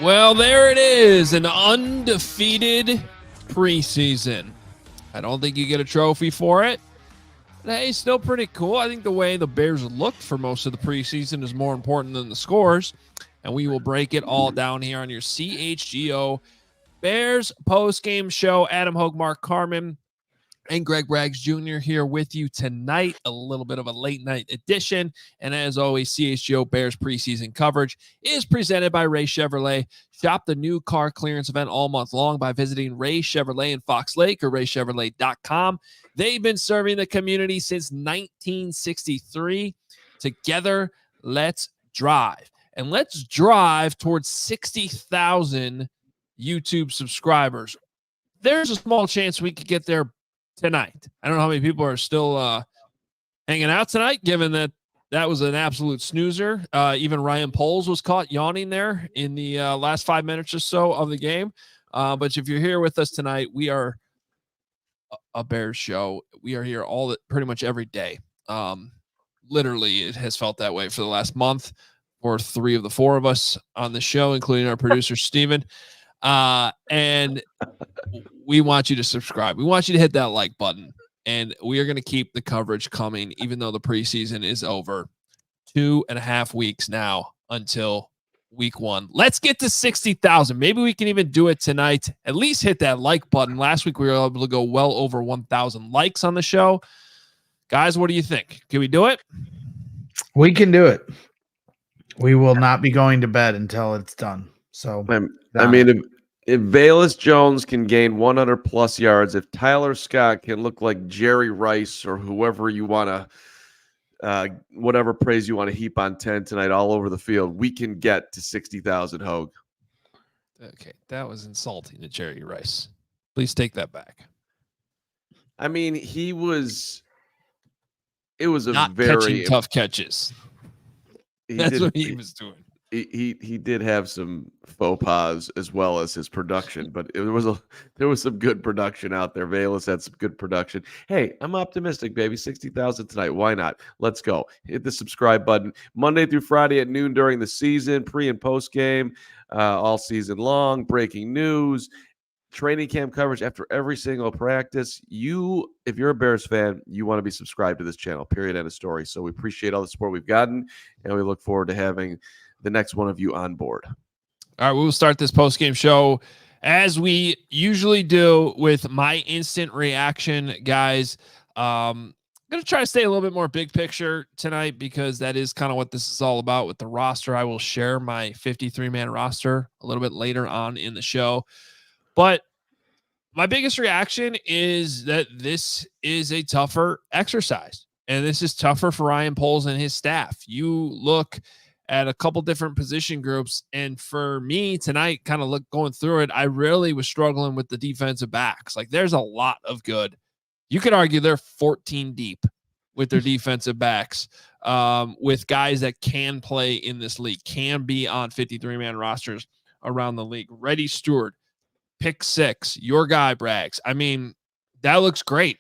Well, there it is, an undefeated preseason. I don't think you get a trophy for it. But hey, still pretty cool. I think the way the Bears looked for most of the preseason is more important than the scores. And we will break it all down here on your CHGO Bears postgame show. Adam Hoge, Mark Carman, and Greg Braggs Jr. here with you tonight. A little bit of a late night edition. And as always, CHGO Bears preseason coverage is presented by Ray Chevrolet. Shop the new car clearance event all month long by visiting Ray Chevrolet in Fox Lake or raychevrolet.com. They've been serving the community since 1963. Together, let's drive. And let's drive towards 60,000 YouTube subscribers. There's a small chance we could get there tonight. I don't know how many people are still hanging out tonight, given that was an absolute snoozer. Even Ryan Poles was caught yawning there in the last 5 minutes or so of the game. But if you're here with us tonight, we are a Bears show. We are here pretty much every day. Literally, it has felt that way for the last month for 3 of the 4 of us on the show, including our producer, Steven. And we want you to subscribe. We want you to hit that like button, and we are going to keep the coverage coming, even though the preseason is over. 2.5 weeks now until week 1. Let's get to 60,000. Maybe we can even do it tonight. At least hit that like button. Last week, we were able to go well over 1,000 likes on the show. Guys, what do you think? Can we do it? We can do it. We will not be going to bed until it's done. So, I mean, if Velus Jones can gain 100 plus yards, if Tyler Scott can look like Jerry Rice or whoever you want to, whatever praise you want to heap on 10 tonight all over the field, we can get to 60,000, Hogue. Okay, that was insulting to Jerry Rice. Please take that back. I mean, it was a not very catching tough catches. That's what he was doing. He did have some faux pas as well as his production, but there was some good production out there. Velus had some good production. Hey, I'm optimistic, baby. 60,000 tonight. Why not? Let's go. Hit the subscribe button. Monday through Friday at noon during the season, pre and post game, all season long. Breaking news, training camp coverage after every single practice. If you're a Bears fan, you want to be subscribed to this channel. Period. End of story. So we appreciate all the support we've gotten, and we look forward to having the next one of you on board. All right, we will start this post-game show as we usually do with my instant reaction, guys. I'm going to try to stay a little bit more big picture tonight because that is kind of what this is all about with the roster. I will share my 53-man roster a little bit later on in the show. But my biggest reaction is that this is a tougher exercise, and this is tougher for Ryan Poles and his staff. You look at a couple different position groups. And for me tonight, kind of going through it, I really was struggling with the defensive backs. Like there's a lot of good. You could argue they're 14 deep with their defensive backs, with guys that can play in this league, can be on 53-man rosters around the league. Reddy Steward, pick 6, your guy Braggs. I mean, that looks great.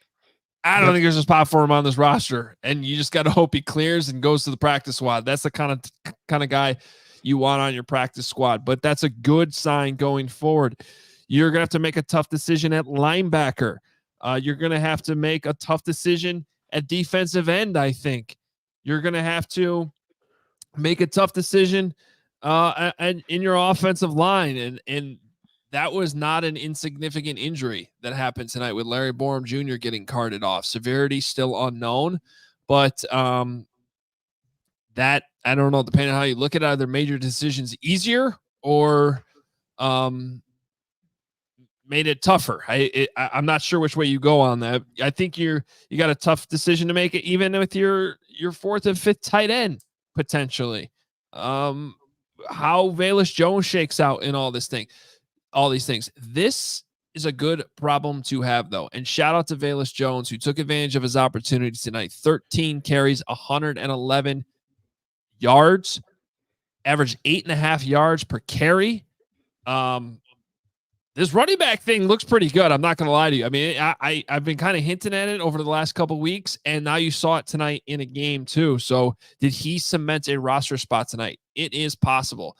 I don't think there's a spot for him on this roster, and you just got to hope he clears and goes to the practice squad. That's the kind of guy you want on your practice squad, but that's a good sign going forward. You're going to have to make a tough decision at linebacker. You're going to have to make a tough decision at defensive end, I think. You're going to have to make a tough decision in your offensive line, and that was not an insignificant injury that happened tonight with Larryborham Jr. getting carted off. Severity still unknown, but that, I don't know, depending on how you look at it, either major decisions easier or made it tougher. I'm not sure which way you go on that. I think you got a tough decision to make it, even with your 4th and 5th tight end potentially. How Velus Jones shakes out in all these things. This is a good problem to have, though. And shout out to Velus Jones, who took advantage of his opportunity tonight. 13 carries, 111 yards, averaged 8.5 yards per carry. This running back thing looks pretty good. I'm not going to lie to you. I mean, I've been kind of hinting at it over the last couple of weeks, and now you saw it tonight in a game too. So did he cement a roster spot tonight? It is possible.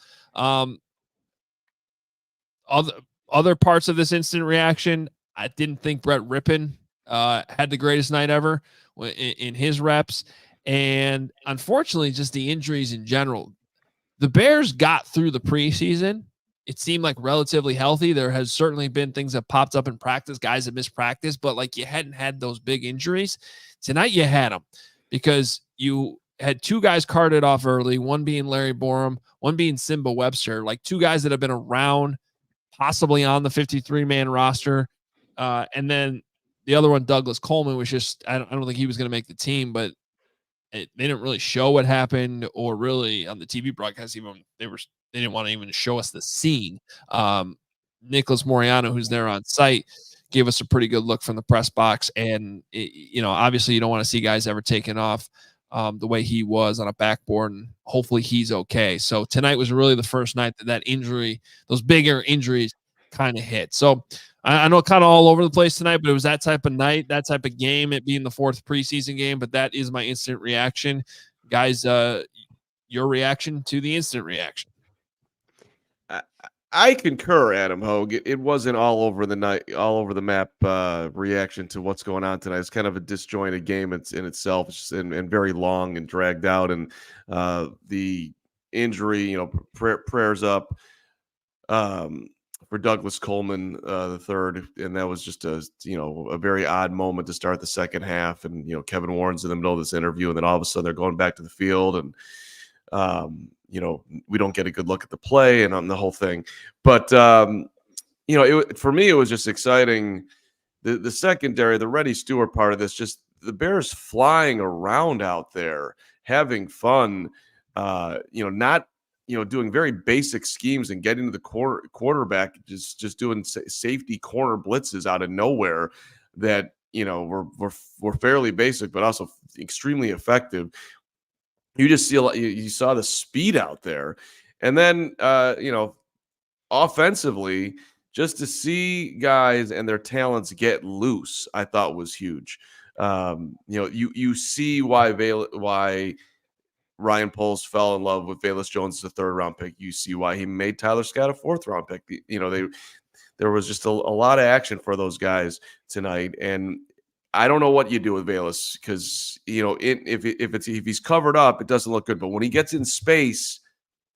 other parts of this instant reaction, I didn't think Brett Rippon had the greatest night ever in his reps. And unfortunately, just the injuries in general. The Bears got through the preseason. It seemed like relatively healthy. There has certainly been things that popped up in practice, guys that missed practice, but like you hadn't had those big injuries. Tonight you had them because you had two guys carted off early, one being Larryborham, one being Simba Webster, like two guys that have been around, possibly on the 53-man roster. And then the other one, Douglas Coleman, was just, I don't think he was going to make the team, but they didn't really show what happened, or really on the TV broadcast, even they didn't want to even show us the scene. Nicholas Moreano, who's there on site, gave us a pretty good look from the press box. And, obviously you don't want to see guys ever taken off the way he was on a backboard, and hopefully he's okay. So tonight was really the first night that injury, those bigger injuries kind of hit. So I know kind of all over the place tonight, but it was that type of night, that type of game, it being the fourth preseason game. But that is my instant reaction. Guys, your reaction to the instant reaction. I concur, Adam Hoge. It wasn't all over the map reaction to what's going on tonight. It's kind of a disjointed game in itself, and very long and dragged out. And the injury, prayers up for Douglas Coleman the third, and that was just a very odd moment to start the second half. And Kevin Warren's in the middle of this interview, and then all of a sudden they're going back to the field, and we don't get a good look at the play and on the whole thing. But for me, it was just exciting. The secondary, the Reddy Steward part of this, just the Bears flying around out there, having fun. Not doing very basic schemes and getting to the quarterback, just doing safety corner blitzes out of nowhere that were fairly basic, but also extremely effective. You just see you saw the speed out there, and then offensively, just to see guys and their talents get loose, I thought was huge. You see why Ryan Poles fell in love with Velus Jones as a third-round pick. You see why he made Tyler Scott a fourth-round pick. There was just a lot of action for those guys tonight, and I don't know what you do with Velus, because if he's covered up, it doesn't look good. But when he gets in space,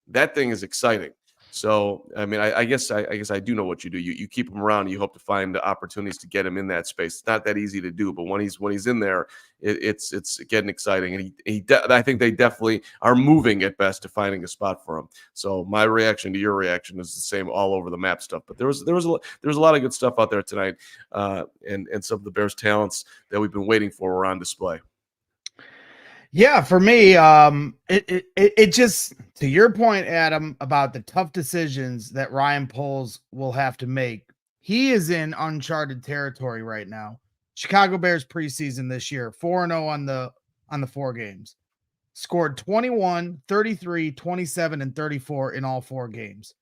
that thing is exciting. So I mean, I guess I do know what you do. You keep him around. And you hope to find opportunities to get him in that space. It's not that easy to do, but when he's in there, it's getting exciting. And I think they definitely are moving at best to finding a spot for him. So my reaction to your reaction is the same all over the map stuff. But there was a lot of good stuff out there tonight, and some of the Bears' talents that we've been waiting for were on display. Yeah, for me, it just, to your point, Adam, about the tough decisions that Ryan Poles will have to make. He is in uncharted territory right now. Chicago Bears preseason this year, 4-0 on the 4 games. Scored 21, 33, 27, and 34 in all 4 games.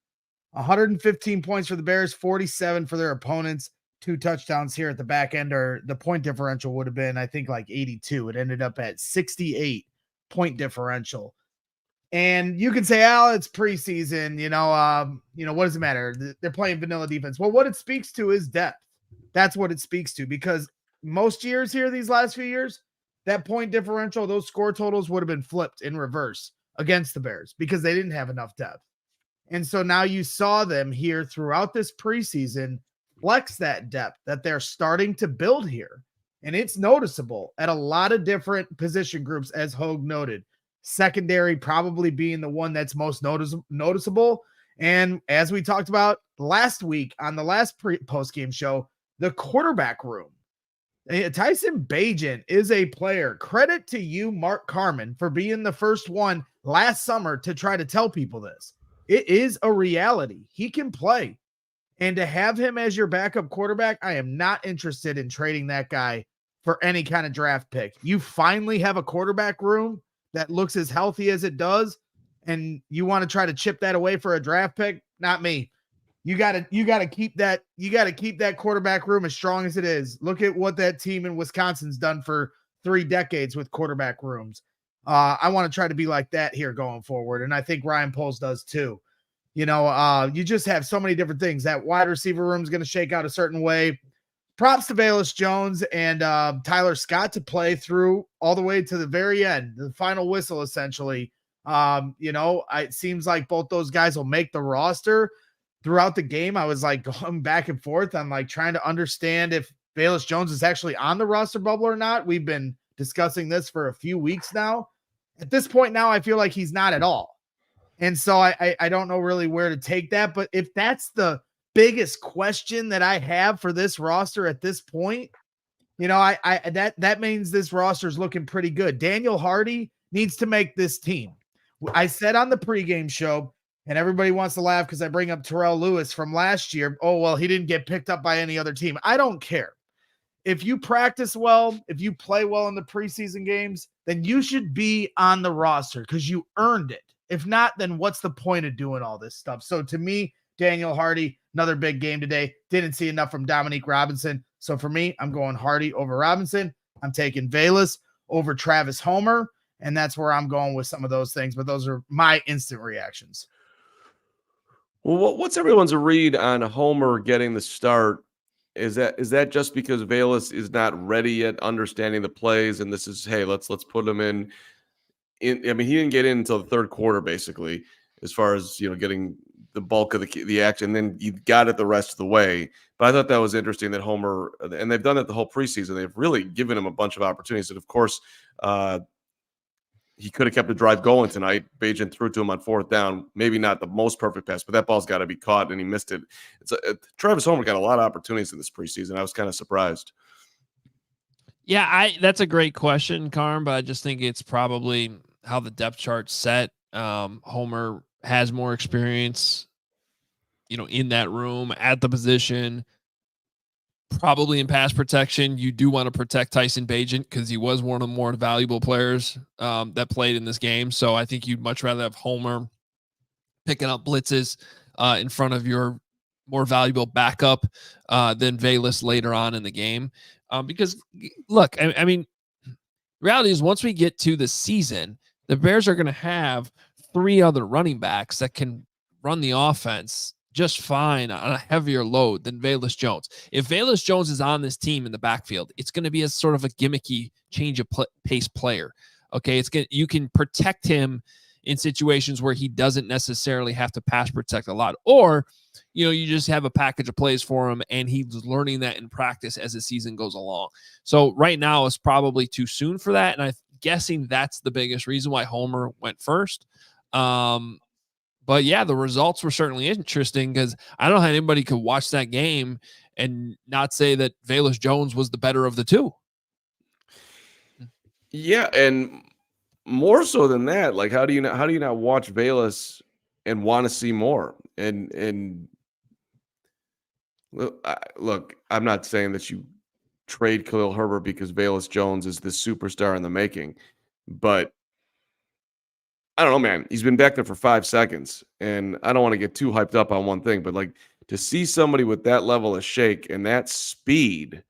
115 points for the Bears, 47 for their opponents. 2 touchdowns here at the back end, or the point differential would have been, I think, like 82. It ended up at 68 point differential. And you can say, it's preseason, what does it matter? They're playing vanilla defense. Well, what it speaks to is depth. That's what it speaks to, because most years here, these last few years, that point differential, those score totals would have been flipped in reverse against the Bears because they didn't have enough depth. And so now you saw them here throughout this preseason flex that depth that they're starting to build here. And it's noticeable at a lot of different position groups, as Hoge noted. Secondary probably being the one that's most noticeable. And as we talked about last week on the last post-game show, the quarterback room. Tyson Bagent is a player. Credit to you, Mark Carman, for being the first one last summer to try to tell people this. It is a reality. He can play. And to have him as your backup quarterback, I am not interested in trading that guy for any kind of draft pick. You finally have a quarterback room that looks as healthy as it does, and you want to try to chip that away for a draft pick? Not me. You got to keep that quarterback room as strong as it is. Look at what that team in Wisconsin's done for 3 decades with quarterback rooms. I want to try to be like that here going forward, and I think Ryan Poles does too. You just have so many different things. That wide receiver room is going to shake out a certain way. Props to Velus Jones and Tyler Scott to play through all the way to the very end, the final whistle, essentially. It seems like both those guys will make the roster. Throughout the game, I was like going back and forth. I'm like trying to understand if Velus Jones is actually on the roster bubble or not. We've been discussing this for a few weeks now. At this point now, I feel like he's not at all. And so I don't know really where to take that. But if that's the biggest question that I have for this roster at this point, that means this roster is looking pretty good. Daniel Hardy needs to make this team. I said on the pregame show, and everybody wants to laugh because I bring up Terrell Lewis from last year. Oh, well, he didn't get picked up by any other team. I don't care. If you practice well, if you play well in the preseason games, then you should be on the roster because you earned it. If not, then what's the point of doing all this stuff? So to me, Daniel Hardy, another big game today. Didn't see enough from Dominique Robinson. So for me, I'm going Hardy over Robinson. I'm taking Velus over Travis Homer. And that's where I'm going with some of those things. But those are my instant reactions. Well, what's everyone's read on Homer getting the start? Is that just because Velus is not ready yet, understanding the plays, and this is, hey, let's put him in. I mean, he didn't get in until the third quarter, basically, as far as getting the bulk of the action. Then you got it the rest of the way. But I thought that was interesting that Homer, and they've done it the whole preseason. They've really given him a bunch of opportunities, and of course, he could have kept the drive going tonight. Bagent threw to him on fourth down. Maybe not the most perfect pass, but that ball's got to be caught, and he missed it. Travis Homer got a lot of opportunities in this preseason. I was kind of surprised. Yeah, that's a great question, Carm, but I just think it's probably how the depth chart's set. Homer has more experience, in that room at the position. Probably in pass protection, you do want to protect Tyson Bagent because he was one of the more valuable players that played in this game. So I think you'd much rather have Homer picking up blitzes in front of your more valuable backup than Velus later on in the game. Because, look, I mean, reality is once we get to the season, the Bears are going to have 3 other running backs that can run the offense just fine on a heavier load than Velus Jones. If Velus Jones is on this team in the backfield, it's going to be a sort of a gimmicky change of pace player. Okay, you can protect him in situations where he doesn't necessarily have to pass protect a lot, or you just have a package of plays for him and he's learning that in practice as the season goes along. So right now it's probably too soon for that, and I'm guessing that's the biggest reason why Homer went first. But yeah, the results were certainly interesting because I don't know how anybody could watch that game and not say that Velus Jones was the better of the two. Yeah, and more so than that, like how do you not watch Velus and want to see more? And look, I'm not saying that you trade Khalil Herbert because Velus Jones is the superstar in the making, but I don't know, man. He's been back there for 5 seconds, and I don't want to get too hyped up on one thing, but like to see somebody with that level of shake and that speed,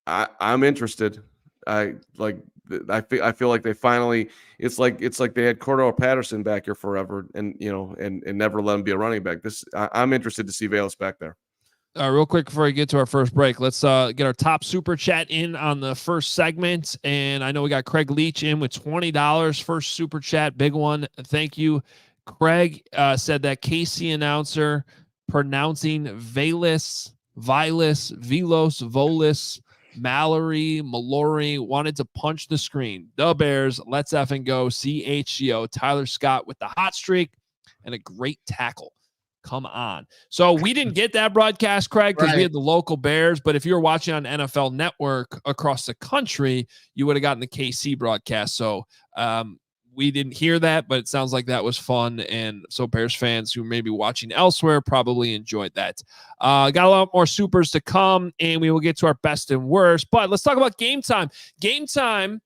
I'm interested. I feel like they finally. It's like they had Cordell Patterson back here forever, and never let him be a running back. I'm interested to see Velus back there. Real quick before we get to our first break, let's get our top super chat in on the first segment. And I know we got Craig Leach in with $20. First super chat, big one. Thank you. Craig said that KC announcer pronouncing Velus, Volis, Mallory, Mallory wanted to punch the screen. The Bears, let's effing go. CHGO, Tyler Scott with the hot streak and a great tackle. Come on. So we didn't get that broadcast, Craig, because we had the local Bears. But if you were watching on NFL Network across the country, you would have gotten the KC broadcast. So we didn't hear that, but it sounds like that was fun. And so Bears fans who may be watching elsewhere probably enjoyed that. Got a lot more supers to come, and we will get to our best and worst. But let's talk about Game Time. Game Time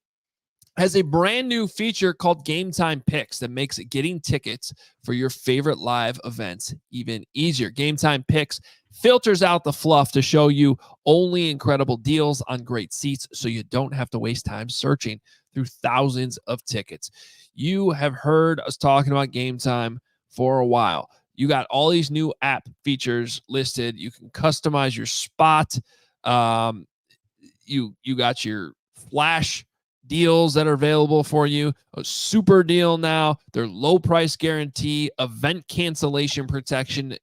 has a brand new feature called Game Time Picks that makes getting tickets for your favorite live events even easier. Game Time Picks filters out the fluff to show you only incredible deals on great seats so you don't have to waste time searching through thousands of tickets. You have heard us talking about Game Time for a while. You got all these new app features listed. You can customize your spot. You got your flash deals that are available for you. A super deal now. Their low price guarantee, event cancellation protection,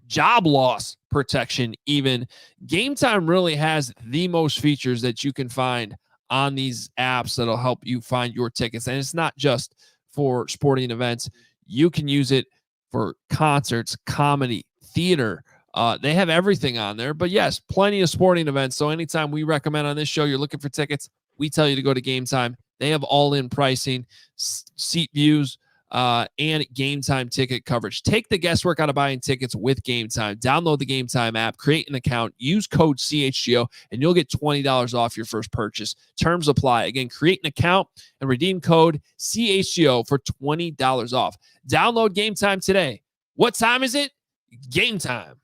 job loss protection even. Game Time really has the most features that you can find on these apps that'll help you find your tickets. And it's not just for sporting events. You can use it for concerts, comedy, theater. They have everything on there. But yes, plenty of sporting events. So anytime we recommend on this show, you're looking for tickets, we tell you to go to Game Time. They have all-in pricing, seat views, and Game Time ticket coverage. Take the guesswork out of buying tickets with Game Time. Download the Game Time app, create an account, use code CHGO, and you'll get $20 off your first purchase. Terms apply. Again, create an account and redeem code CHGO for $20 off. Download Game Time today. What time is it? Game Time.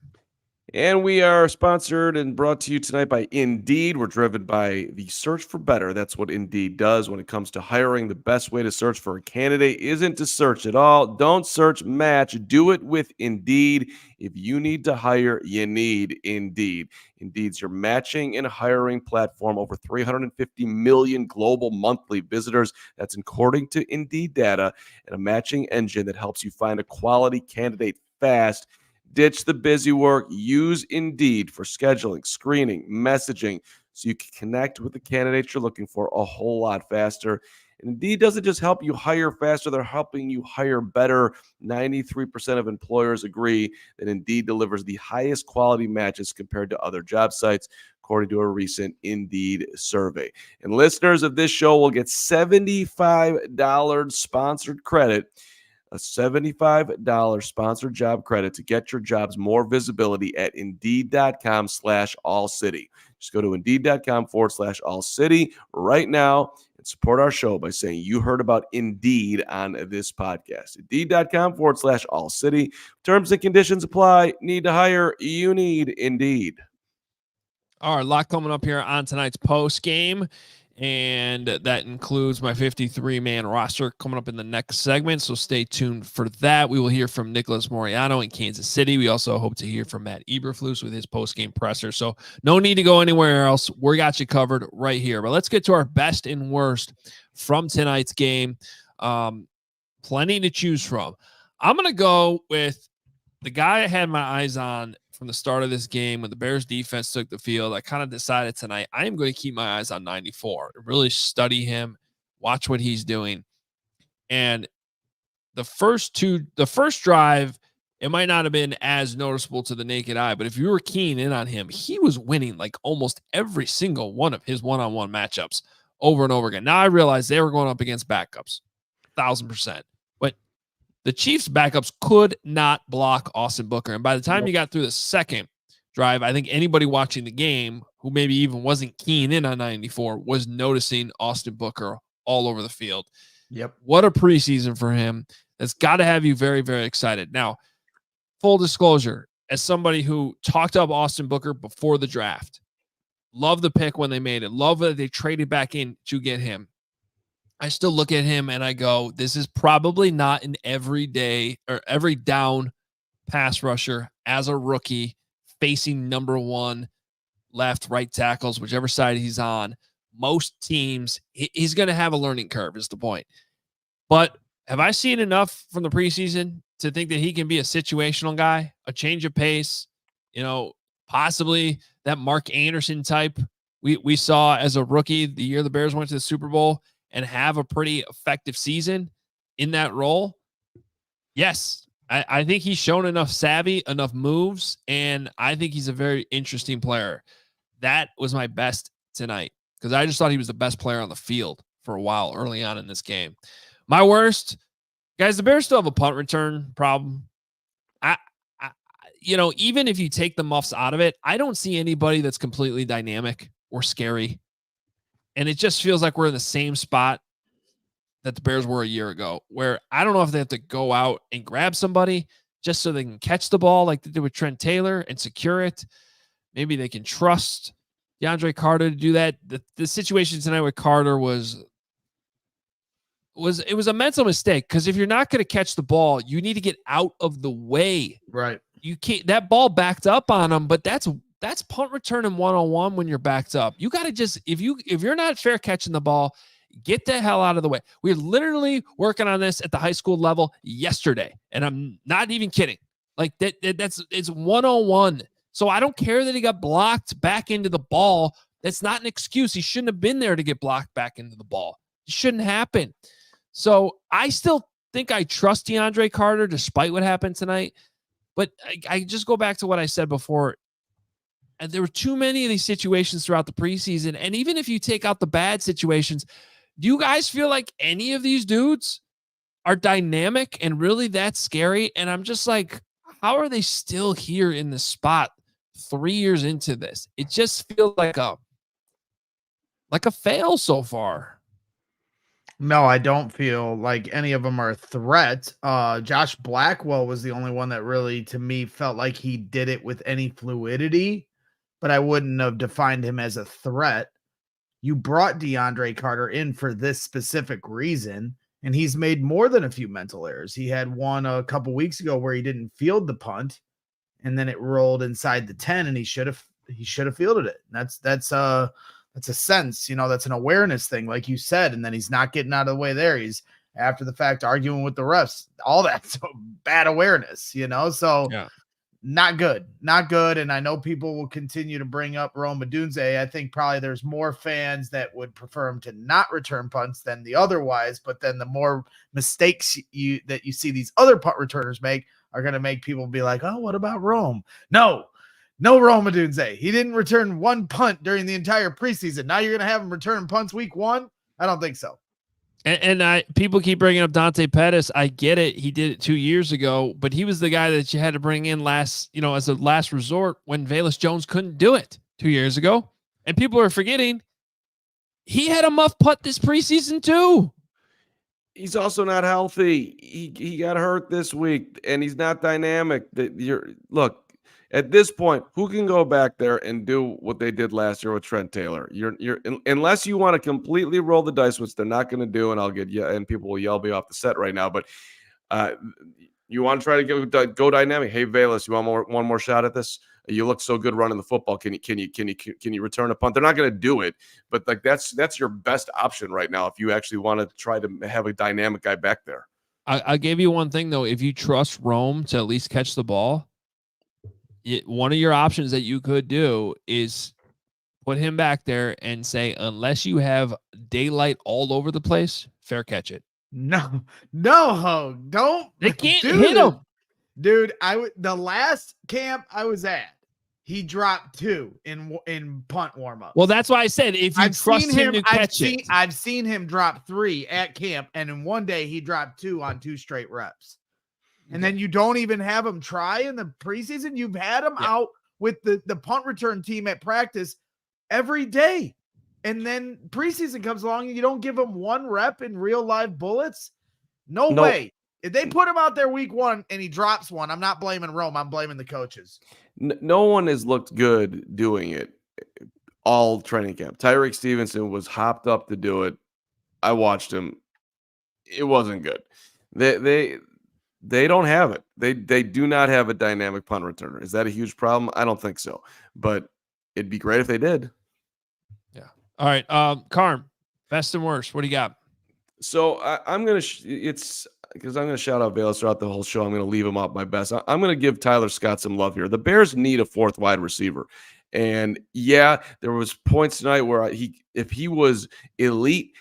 And we are sponsored and brought to you tonight by Indeed. We're driven by the search for better. That's what Indeed does when it comes to hiring. The best way to search for a candidate isn't to search at all. Don't search, match. Do it with Indeed. If you need to hire, you need Indeed. Indeed's your matching and hiring platform. Over 350 million global monthly visitors. That's according to Indeed data, and a matching engine that helps you find a quality candidate fast. Ditch the busy work. Use Indeed for scheduling, screening, messaging, so you can connect with the candidates you're looking for a whole lot faster. And Indeed doesn't just help you hire faster, they're helping you hire better. 93% of employers agree that Indeed delivers the highest quality matches compared to other job sites, according to a recent Indeed survey. And listeners of this show will get $75 sponsored credit. A $75 sponsored job credit to get your jobs more visibility at Indeed.com/AllCity. Just go to Indeed.com/AllCity right now and support our show by saying you heard about Indeed on this podcast. Indeed.com/AllCity. Terms and conditions apply. Need to hire? You need Indeed. All right, a lot coming up here on tonight's post game. And that includes my 53-man roster coming up in the next segment, so stay tuned for that. We will hear from Nicholas Moreano in Kansas City. We also hope to hear from Matt Eberflus with his post-game presser, so no need to go anywhere else. We got you covered right here. But let's get to our best and worst from tonight's game. Plenty to choose from. I'm going to go with the guy I had my eyes on from the start of this game when the Bears defense took the field. I kind of decided tonight I am going to keep my eyes on 94, really study him, watch what he's doing. And the first drive, it might not have been as noticeable to the naked eye, but if you were keying in on him, he was winning like almost every single one of his one-on-one matchups over and over again. Now I realize they were going up against backups, 1,000%. The Chiefs backups could not block Austin Booker. And by the time you got through the second drive, I think anybody watching the game who maybe even wasn't keying in on 94 was noticing Austin Booker all over the field. Yep. What a preseason for him. That's got to have you very, very excited. Now, full disclosure, as somebody who talked up Austin Booker before the draft, love the pick when they made it, love that they traded back in to get him. I still look at him and I go, this is probably not an everyday or every down pass rusher as a rookie facing number one left, right tackles, whichever side he's on. Most teams, he's going to have a learning curve is the point. But have I seen enough from the preseason to think that he can be a situational guy, a change of pace, possibly that Mark Anderson type we saw as a rookie the year the Bears went to the Super Bowl and have a pretty effective season in that role? Yes, I think he's shown enough savvy, enough moves, and I think he's a very interesting player. That was my best tonight because I just thought he was the best player on the field for a while early on in this game. My worst, guys, the Bears still have a punt return problem. Even if you take the muffs out of it, I don't see anybody that's completely dynamic or scary. And it just feels like we're in the same spot that the Bears were a year ago, where I don't know if they have to go out and grab somebody just so they can catch the ball like they did with Trent Taylor and secure it. Maybe they can trust DeAndre Carter to do that. The situation tonight with Carter was was a mental mistake, because if you're not going to catch the ball, you need to get out of the way. Right. You can't. That ball backed up on him, but that's punt return and 1-on-1 when you're backed up. You got to just, if you're not fair catching the ball, get the hell out of the way. We're literally working on this at the high school level yesterday, and I'm not even kidding. Like it's 1-on-1. So I don't care that he got blocked back into the ball. That's not an excuse. He shouldn't have been there to get blocked back into the ball. It shouldn't happen. So I still think I trust DeAndre Carter despite what happened tonight. But I just go back to what I said before. And there were too many of these situations throughout the preseason. And even if you take out the bad situations, do you guys feel like any of these dudes are dynamic and really that scary? And I'm just like, how are they still here in this spot 3 years into this? It just feels like a fail so far. No, I don't feel like any of them are a threat. Josh Blackwell was the only one that really, to me, felt like he did it with any fluidity, but I wouldn't have defined him as a threat. You brought DeAndre Carter in for this specific reason, and he's made more than a few mental errors. He had one a couple weeks ago where he didn't field the punt, and then it rolled inside the 10, and he should have fielded it. And that's a sense, that's an awareness thing, like you said, and then he's not getting out of the way there. He's after the fact arguing with the refs, all that's bad awareness, so yeah. Not good. And I know people will continue to bring up Rome Odunze. I think probably there's more fans that would prefer him to not return punts than the otherwise, but then the more mistakes that you see these other punt returners make are going to make people be like, oh, what about Rome? No Rome Odunze. He didn't return one punt during the entire preseason. Now you're going to have him return punts week 1? I don't think so. And people keep bringing up Dante Pettis. I get it. He did it 2 years ago, but he was the guy that you had to bring in as a last resort when Velus Jones couldn't do it 2 years ago. And people are forgetting he had a muff putt this preseason too. He's also not healthy. He got hurt this week, and he's not dynamic. Look, at this point, who can go back there and do what they did last year with Trent Taylor? You're unless you want to completely roll the dice, which they're not going to do, and people will yell me off the set right now. But you want to try to go dynamic. Hey, Velus, you want one more shot at this? You look so good running the football. Can you return a punt? They're not going to do it, but like that's your best option right now if you actually want to try to have a dynamic guy back there. I'll give you one thing though. If you trust Rome to at least catch the ball, one of your options that you could do is put him back there and say, unless you have daylight all over the place, fair catch it. No, Hoge, don't. They can't hit him. Dude, the last camp I was at, he dropped 2 in punt warm-ups. Well, that's why I said if you trust him to catch it. I've seen him drop 3 at camp, and in one day he dropped 2 on 2 straight reps. And then you don't even have him try in the preseason. You've had him out with the punt return team at practice every day. And then preseason comes along and you don't give him 1 rep in real live bullets. No way. If they put him out there week 1 and he drops 1, I'm not blaming Rome. I'm blaming the coaches. No one has looked good doing it all training camp. Tyreek Stevenson was hopped up to do it. I watched him. It wasn't good. They don't have it. They do not have a dynamic punt returner. Is that a huge problem? I don't think so. But it'd be great if they did. Yeah. All right. Carm, best and worst. What do you got? So I'm going to because I'm going to shout out Velus throughout the whole show. I'm going to leave him out my best. I'm going to give Tyler Scott some love here. The Bears need a 4th wide receiver. And yeah, there was points tonight where if he was elite,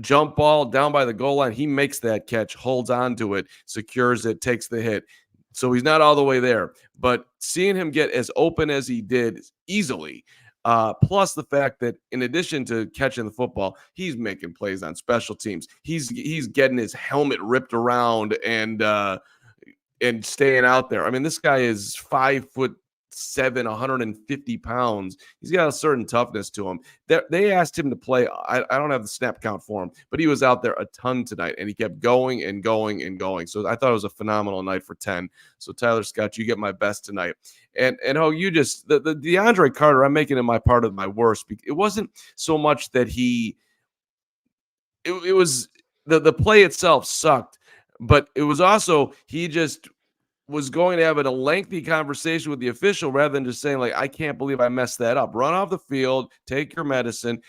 jump ball down by the goal line, he makes that catch, holds on to it, secures it, takes the hit. So he's not all the way there. But seeing him get as open as he did easily, plus the fact that in addition to catching the football, he's making plays on special teams. He's getting his helmet ripped around and staying out there. I mean, this guy is 5'7", 150 pounds. He's got a certain toughness to him. They asked him to play. I don't have the snap count for him, but he was out there a ton tonight, and he kept going and going and going. So I thought it was a phenomenal night for 10. So Tyler Scott, you get my best tonight. And you just the DeAndre Carter, I'm making him my part of my worst. It wasn't so much that it was the play itself sucked, but it was also he just was going to have a lengthy conversation with the official rather than just saying, like, I can't believe I messed that up. Run off the field, take your medicine.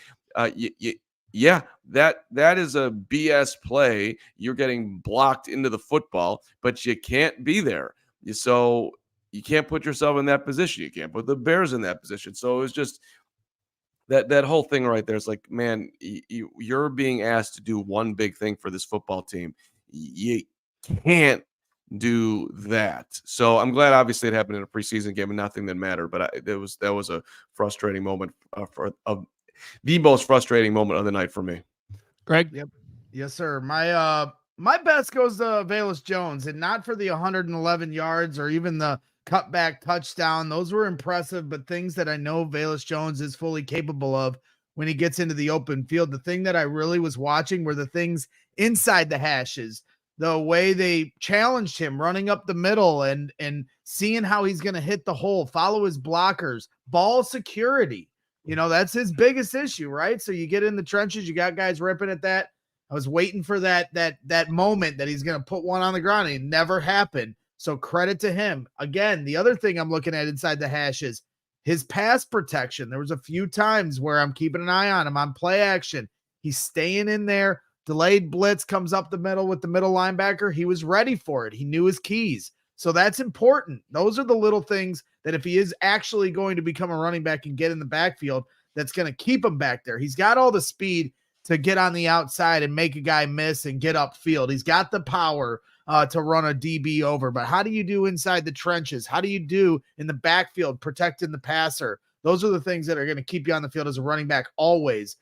Yeah, that is a BS play. You're getting blocked into the football, but you can't be there. So you can't put yourself in that position. You can't put the Bears in that position. So it was just that whole thing right there. It's like, man, you're being asked to do one big thing for this football team. You can't do that. So I'm glad, obviously, it happened in a preseason game and nothing that mattered. But that was a frustrating moment the most frustrating moment of the night for me. Greg? Yep. Yes, sir. My best goes to Velus Jones, and not for the 111 yards or even the cutback touchdown. Those were impressive, but things that I know Velus Jones is fully capable of when he gets into the open field. The thing that I really was watching were the things inside the hashes, the way they challenged him running up the middle and seeing how he's going to hit the hole, follow his blockers, ball security. That's his biggest issue, right? So you get in the trenches, you got guys ripping at that. I was waiting for that moment that he's going to put one on the ground, and it never happened. So credit to him. Again, the other thing I'm looking at inside the hash is his pass protection. There was a few times where I'm keeping an eye on him on play action. He's staying in there. Delayed blitz comes up the middle with the middle linebacker. He was ready for it. He knew his keys. So that's important. Those are the little things that if he is actually going to become a running back and get in the backfield, that's going to keep him back there. He's got all the speed to get on the outside and make a guy miss and get upfield. He's got the power to run a DB over. But how do you do inside the trenches? How do you do in the backfield protecting the passer? Those are the things that are going to keep you on the field as a running back always.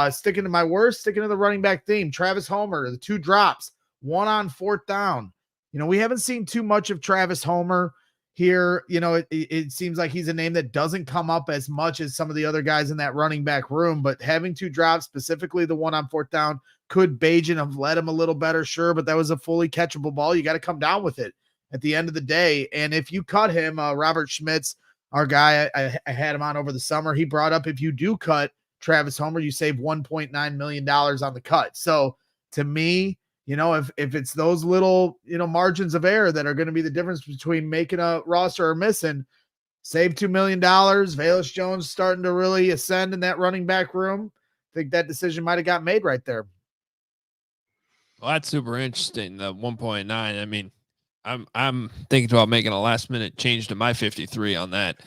Sticking to the running back theme. Travis Homer, the 2 drops, 1 on 4th down. We haven't seen too much of Travis Homer here. It seems like he's a name that doesn't come up as much as some of the other guys in that running back room, but having 2 drops, specifically the 1 on 4th down, could Bagent have led him a little better? Sure, but that was a fully catchable ball. You got to come down with it at the end of the day. And if you cut him, Robert Schmitz, our guy, I had him on over the summer. He brought up, if you do cut Travis Homer, you save $1.9 million on the cut. So to me, if it's those little, margins of error that are going to be the difference between making a roster or missing, save $2 million. Velus Jones starting to really ascend in that running back room. I think that decision might have got made right there. Well, that's super interesting. The 1.9. I mean, I'm thinking about making a last minute change to my 53 on that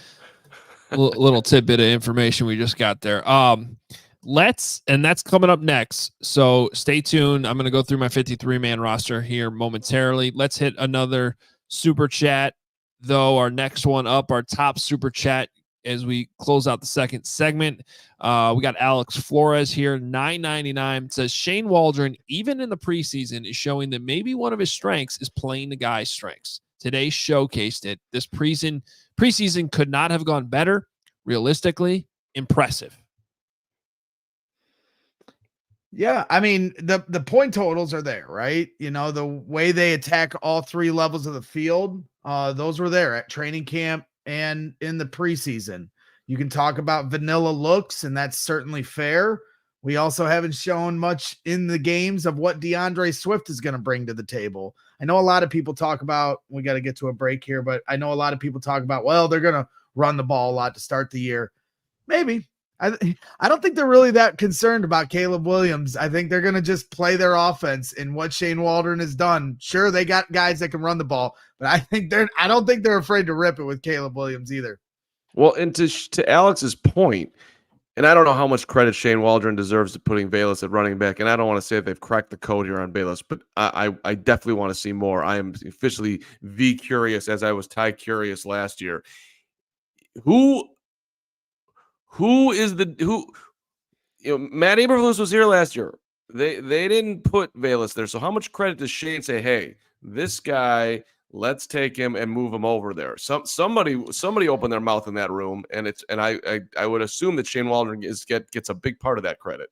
little tidbit of information we just got there. And that's coming up next. So stay tuned. I'm going to go through my 53-man roster here momentarily. Let's hit another super chat, though. Our next one up, our top super chat as we close out the second segment. We got Alex Flores here, $9.99. Says Shane Waldron, even in the preseason, is showing that maybe one of his strengths is playing the guy's strengths. Today showcased it. This preseason could not have gone better. Realistically, impressive. Yeah, I mean, the point totals are there, right? The way they attack all 3 levels of the field, those were there at training camp and in the preseason. You can talk about vanilla looks, and that's certainly fair. We also haven't shown much in the games of what DeAndre Swift is going to bring to the table. I know a lot of people talk about, we got to get to a break here, but I know a lot of people talk about, well, they're going to run the ball a lot to start the year. Maybe. I don't think they're really that concerned about Caleb Williams. I think they're going to just play their offense in what Shane Waldron has done. Sure, they got guys that can run the ball, but I don't think they're afraid to rip it with Caleb Williams either. Well, and to Alex's point, and I don't know how much credit Shane Waldron deserves to putting Velus at running back, and I don't want to say that they've cracked the code here on Velus, but I definitely want to see more. I am officially curious, as I was Ty curious last year. Matt Eberflus was here last year. They didn't put Velus there. So how much credit does Shane say, hey, this guy, let's take him and move him over there? Somebody opened their mouth in that room, and I would assume that Shane Waldron gets a big part of that credit.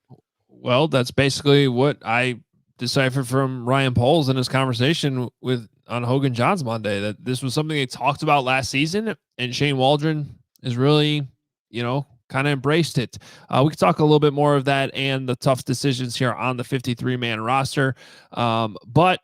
Well, that's basically what I deciphered from Ryan Poles in his conversation on Hogan Johns Monday, that this was something they talked about last season, and Shane Waldron is really, kind of embraced it. We could talk a little bit more of that and the tough decisions here on the 53-man roster. But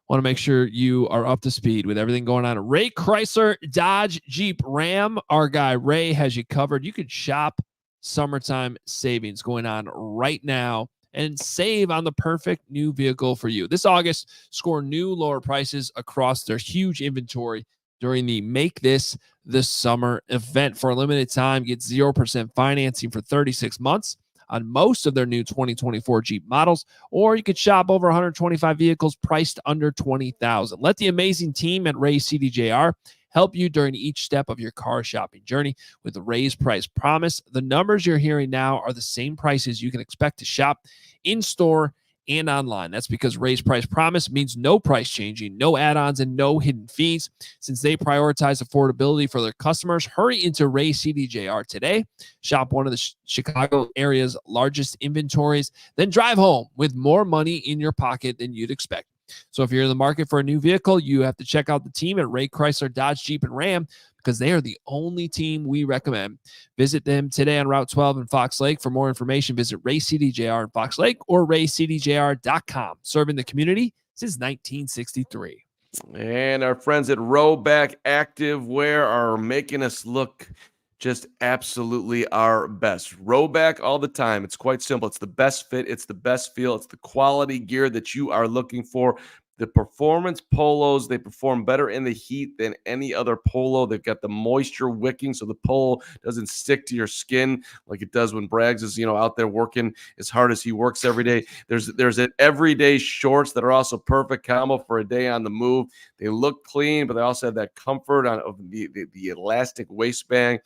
want to make sure you are up to speed with everything going on at Ray Chrysler Dodge Jeep Ram. Our guy Ray has you covered. You could shop summertime savings going on right now and save on the perfect new vehicle for you. This August, score new lower prices across their huge inventory during the Make This the Summer event. For a limited time, get 0% financing for 36 months on most of their new 2024 Jeep models, or you could shop over 125 vehicles priced under $20,000. Let the amazing team at Ray CDJR help you during each step of your car shopping journey with the Ray's Price Promise. The numbers you're hearing now are the same prices you can expect to shop in-store and online. That's because Ray's Price Promise means no price changing, no add-ons, and no hidden fees. Since they prioritize affordability for their customers, hurry into Ray CDJR today. Shop one of the Chicago area's largest inventories, then drive home with more money in your pocket than you'd expect. So if you're in the market for a new vehicle, you have to check out the team at Ray Chrysler Dodge Jeep and Ram, because they are the only team we recommend. Visit them today on Route 12 in Fox Lake. For more information, visit Ray CDJR in Fox Lake or raycdjr.com. Serving the community since 1963. And our friends at Rowback Activewear are making us look just absolutely our best. Rowback all the time. It's quite simple. It's the best fit. It's the best feel. It's the quality gear that you are looking for. The performance polos, they perform better in the heat than any other polo. They've got the moisture wicking, so the polo doesn't stick to your skin like it does when Braggs is, out there working as hard as he works every day. There's an everyday shorts that are also perfect combo for a day on the move. They look clean, but they also have that comfort of the elastic waistband.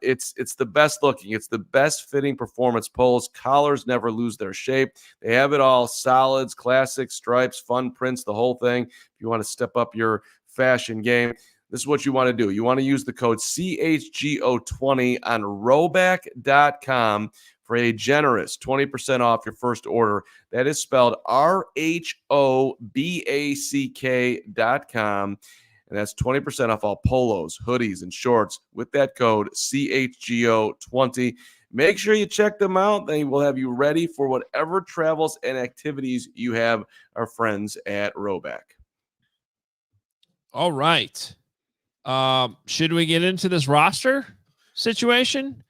It's the best looking. It's the best fitting performance polos. Collars never lose their shape. They have it all: solids, classics, stripes, fun prints, the whole thing. If you want to step up your fashion game, this is what you want to do. You want to use the code CHGO20 on rowback.com for a generous 20% off your first order. That is spelled RHOBACK.com. And that's 20% off all polos, hoodies, and shorts with that code CHGO20. Make sure you check them out. They will have you ready for whatever travels and activities you have, our friends at Rowback. All right. Should we get into this roster situation?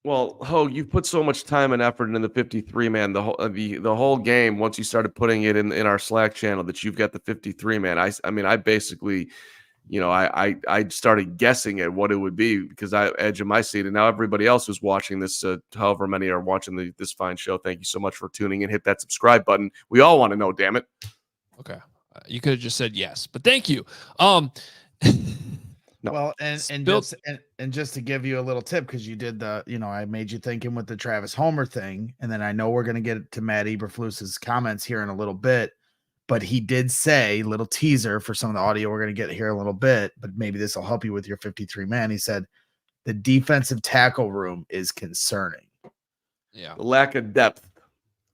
Well, Hoge, you've put so much time and effort into the 53 man, the whole game. Once you started putting it in our Slack channel that you've got the 53 man, I basically, I started guessing at what it would be because I edge of my seat, and now everybody else who's watching this, however many are watching this fine show, thank you so much for tuning in. Hit that subscribe button. We all want to know, damn it. Okay, you could have just said yes, but thank you. No. Well, and just to give you a little tip, because you did I made you thinking with the Travis Homer thing, and then I know we're going to get to Matt Eberflus's comments here in a little bit, but he did say, little teaser for some of the audio we're going to get here in a little bit, but maybe this will help you with your 53 man. He said the defensive tackle room is concerning. Yeah, the lack of depth.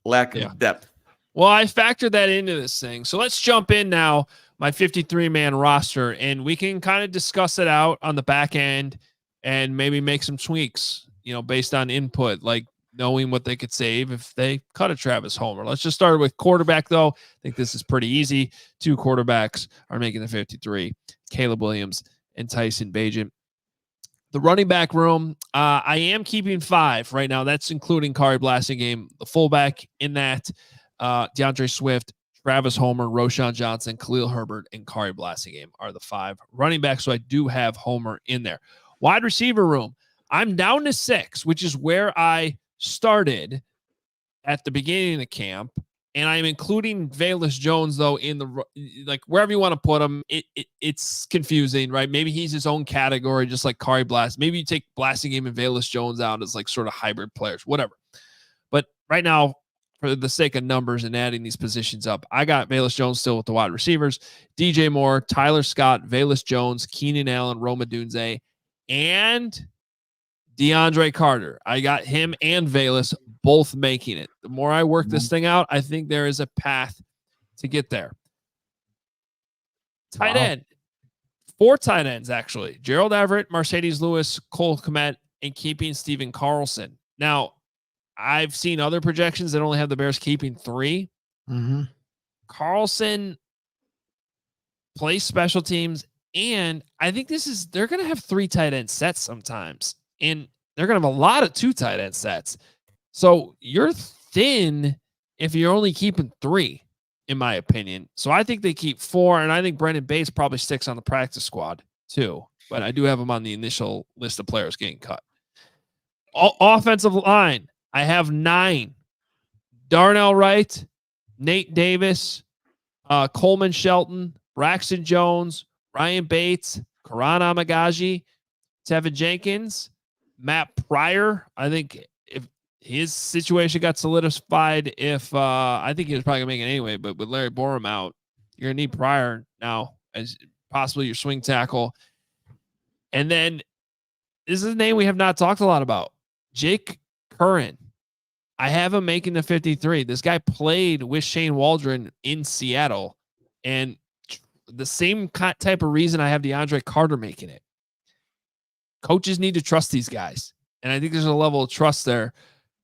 Of depth. Well, I factored that into this thing, so let's jump in now. My 53-man roster, and we can kind of discuss it out on the back end and maybe make some tweaks, based on input, like knowing what they could save if they cut a Travis Homer. Let's just start with quarterback, though. I think this is pretty easy. 2 quarterbacks are making the 53, Caleb Williams and Tyson Bagent. The running back room, I am keeping 5 right now. That's including Kari Blasingame, the fullback in that, DeAndre Swift, Travis Homer, Roshan Johnson, Khalil Herbert, and Kari Blasingame are the 5 running backs. So I do have Homer in there. Wide receiver room, I'm down to 6, which is where I started at the beginning of the camp. And I'm including Velus Jones, though, in the wherever you want to put him. It's confusing, right? Maybe he's his own category, just like Kari Blast. Maybe you take Blasingame and Velus Jones out as sort of hybrid players, whatever. But right now, for the sake of numbers and adding these positions up, I got Velus Jones still with the wide receivers, DJ Moore, Tyler Scott, Velus Jones, Keenan Allen, Rome Odunze, and DeAndre Carter. I got him and Velus both making it. The more I work this thing out, I think there is a path to get there. Tight end. 4 tight ends, actually. Gerald Everett, Mercedes Lewis, Cole Kmet, and keeping Steven Carlson. Now, I've seen other projections that only have the Bears keeping 3. Mm-hmm. Carlson plays special teams, and I think they're going to have 3 tight end sets sometimes, and they're going to have a lot of 2 tight end sets. So you're thin if you're only keeping 3, in my opinion. So I think they keep 4, and I think Brendan Bates probably sticks on the practice squad too. But I do have him on the initial list of players getting cut. Offensive line, I have 9. Darnell Wright, Nate Davis, Coleman Shelton, Braxton Jones, Ryan Bates, Karan Amey, Tevin Jenkins, Matt Pryor. I think if his situation got solidified, I think he was probably going to make it anyway, but with Larryborham out, you're going to need Pryor now as possibly your swing tackle. And then this is a name we have not talked a lot about. Jake Curran. I have him making the 53. This guy played with Shane Waldron in Seattle, and the same type of reason I have DeAndre Carter making it. Coaches need to trust these guys, and I think there's a level of trust there.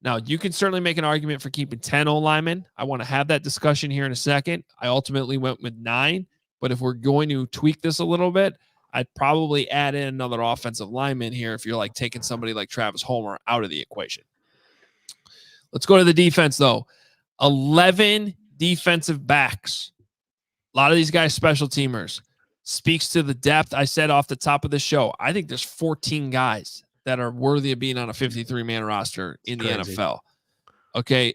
Now, you can certainly make an argument for keeping 10 O-linemen. I want to have that discussion here in a second. I ultimately went with 9, but if we're going to tweak this a little bit, I'd probably add in another offensive lineman here if you're like taking somebody like Travis Homer out of the equation. Let's go to the defense, though. 11 defensive backs. A lot of these guys special teamers. Speaks to the depth I said off the top of the show. I think there's 14 guys that are worthy of being on a 53-man roster in the NFL. Okay,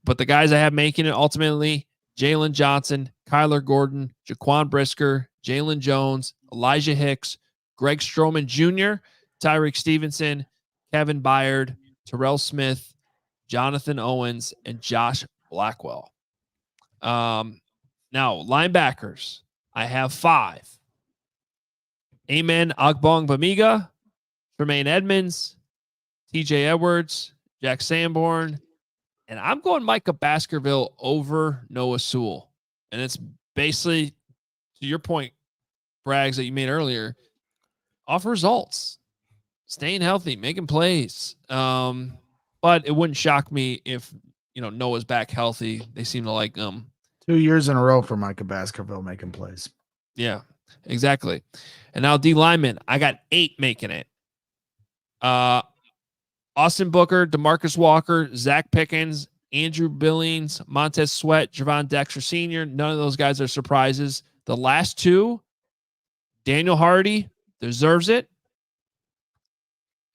but the guys I have making it ultimately, Jalen Johnson, Kyler Gordon, Jaquan Brisker, Jalen Jones, Elijah Hicks, Greg Stroman Jr., Tyreek Stevenson, Kevin Byard, Terrell Smith, Jonathan Owens, and Josh Blackwell. Now, linebackers, I have 5. Amen Agbogbamiga, Tremaine Edmonds, TJ Edwards, Jack Sanborn, and I'm going Micah Baskerville over Noah Sewell. And it's basically, to your point, Braggs, that you made earlier, off results, staying healthy, making plays. But it wouldn't shock me if, Noah's back healthy. They seem to like 2 years in a row for Micah Baskerville making plays. Yeah, exactly. And now D lineman, I got 8 making it. Austin Booker, DeMarcus Walker, Zach Pickens, Andrew Billings, Montez Sweat, Javon Dexter Sr. None of those guys are surprises. The last 2, Daniel Hardy deserves it.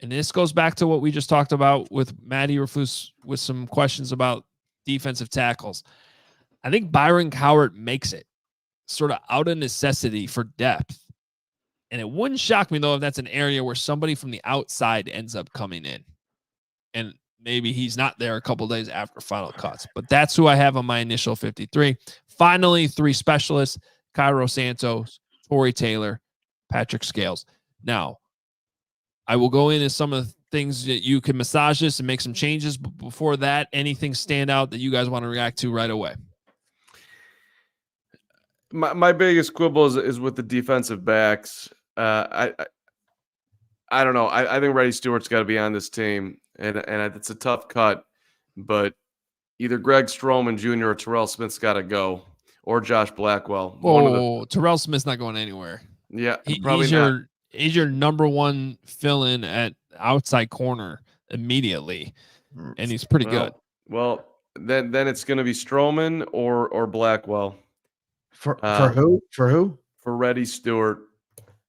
And this goes back to what we just talked about with Matty Refus with some questions about defensive tackles. I think Byron Cowart makes it sort of out of necessity for depth. And it wouldn't shock me, though, if that's an area where somebody from the outside ends up coming in. And maybe he's not there a couple days after final cuts. But that's who I have on my initial 53. Finally, 3 specialists, Cairo Santos, Torrey Taylor, Patrick Scales. Now, I will go into some of the things that you can massage this and make some changes. But before that, anything stand out that you guys want to react to right away? My biggest quibble is with the defensive backs. I don't know. I think Reddy Stewart's got to be on this team, and it's a tough cut. But either Greg Stroman Jr. or Terrell Smith's got to go, or Josh Blackwell. Terrell Smith's not going anywhere. Yeah, he's your number 1 fill-in at outside corner immediately, and he's pretty good. Well, then it's going to be Stroman or Blackwell. For who? For who? For Reddy Stewart.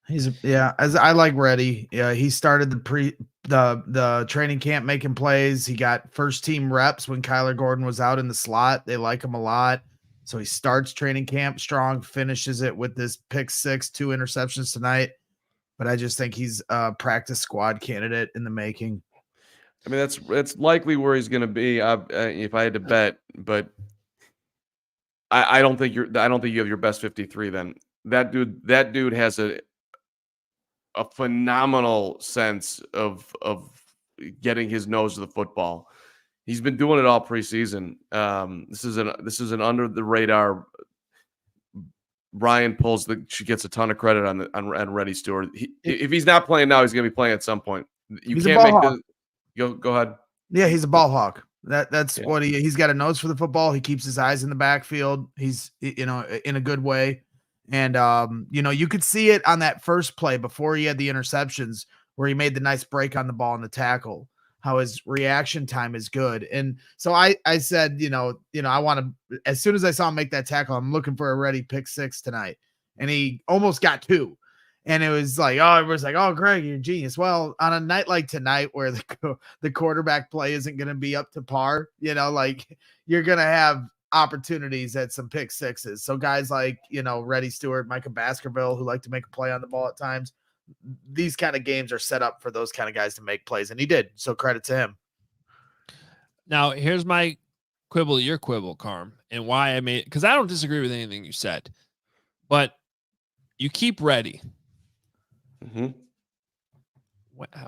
As I like Reddy. Yeah, he started the training camp making plays. He got first team reps when Kyler Gordon was out in the slot. They like him a lot. So he starts training camp strong, finishes it with this pick 6, 2 interceptions tonight. But I just think he's a practice squad candidate in the making. I mean, that's likely where he's going to be if I had to bet, but I don't think you have your best 53 then. That dude has a phenomenal sense of getting his nose to the football. He's been doing it all preseason. This is an under the radar. Ryan gets a ton of credit on Reddy Stewart. If he's not playing now, he's going to be playing at some point. You He's can't a make ball the go ahead. Yeah, he's a ball hawk. That's Yeah. what he's got a nose for the football. He keeps his eyes in the backfield. He's in a good way. And you could see it on that first play before he had the interceptions where he made the nice break on the ball and the tackle, how his reaction time is good. And so I said, I want to, as soon as I saw him make that tackle, I'm looking for a Reddy pick 6 tonight. And he almost got 2. And it was like, everyone's like, oh, Greg, you're a genius. Well, on a night like tonight where the quarterback play isn't going to be up to par, you're going to have opportunities at some pick 6s. So guys like, Reddy Steward, Micah Baskerville, who like to make a play on the ball at times, these kind of games are set up for those kind of guys to make plays. And he did. So credit to him. Now, here's my quibble, your quibble, Carm, and why I made, because I don't disagree with anything you said, but you keep Reddy. Mm-hmm.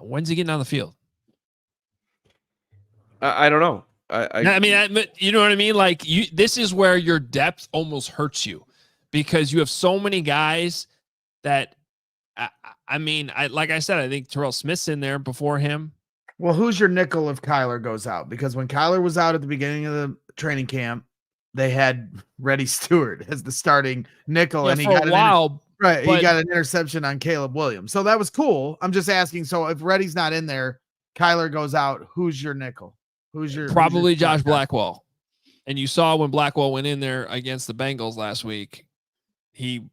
When's he getting on the field? I don't know. I mean, you know what I mean? Like this is where your depth almost hurts you because you have so many guys that, like I said, I think Terrell Smith's in there before him. Well, who's your nickel if Kyler goes out? Because when Kyler was out at the beginning of the training camp, they had Reddy Steward as the starting nickel, and he got a while. Right, he got an interception on Caleb Williams. So that was cool. I'm just asking. So if Reddy's not in there, Kyler goes out, who's your nickel? Probably Josh Blackwell. And you saw when Blackwell went in there against the Bengals last week, you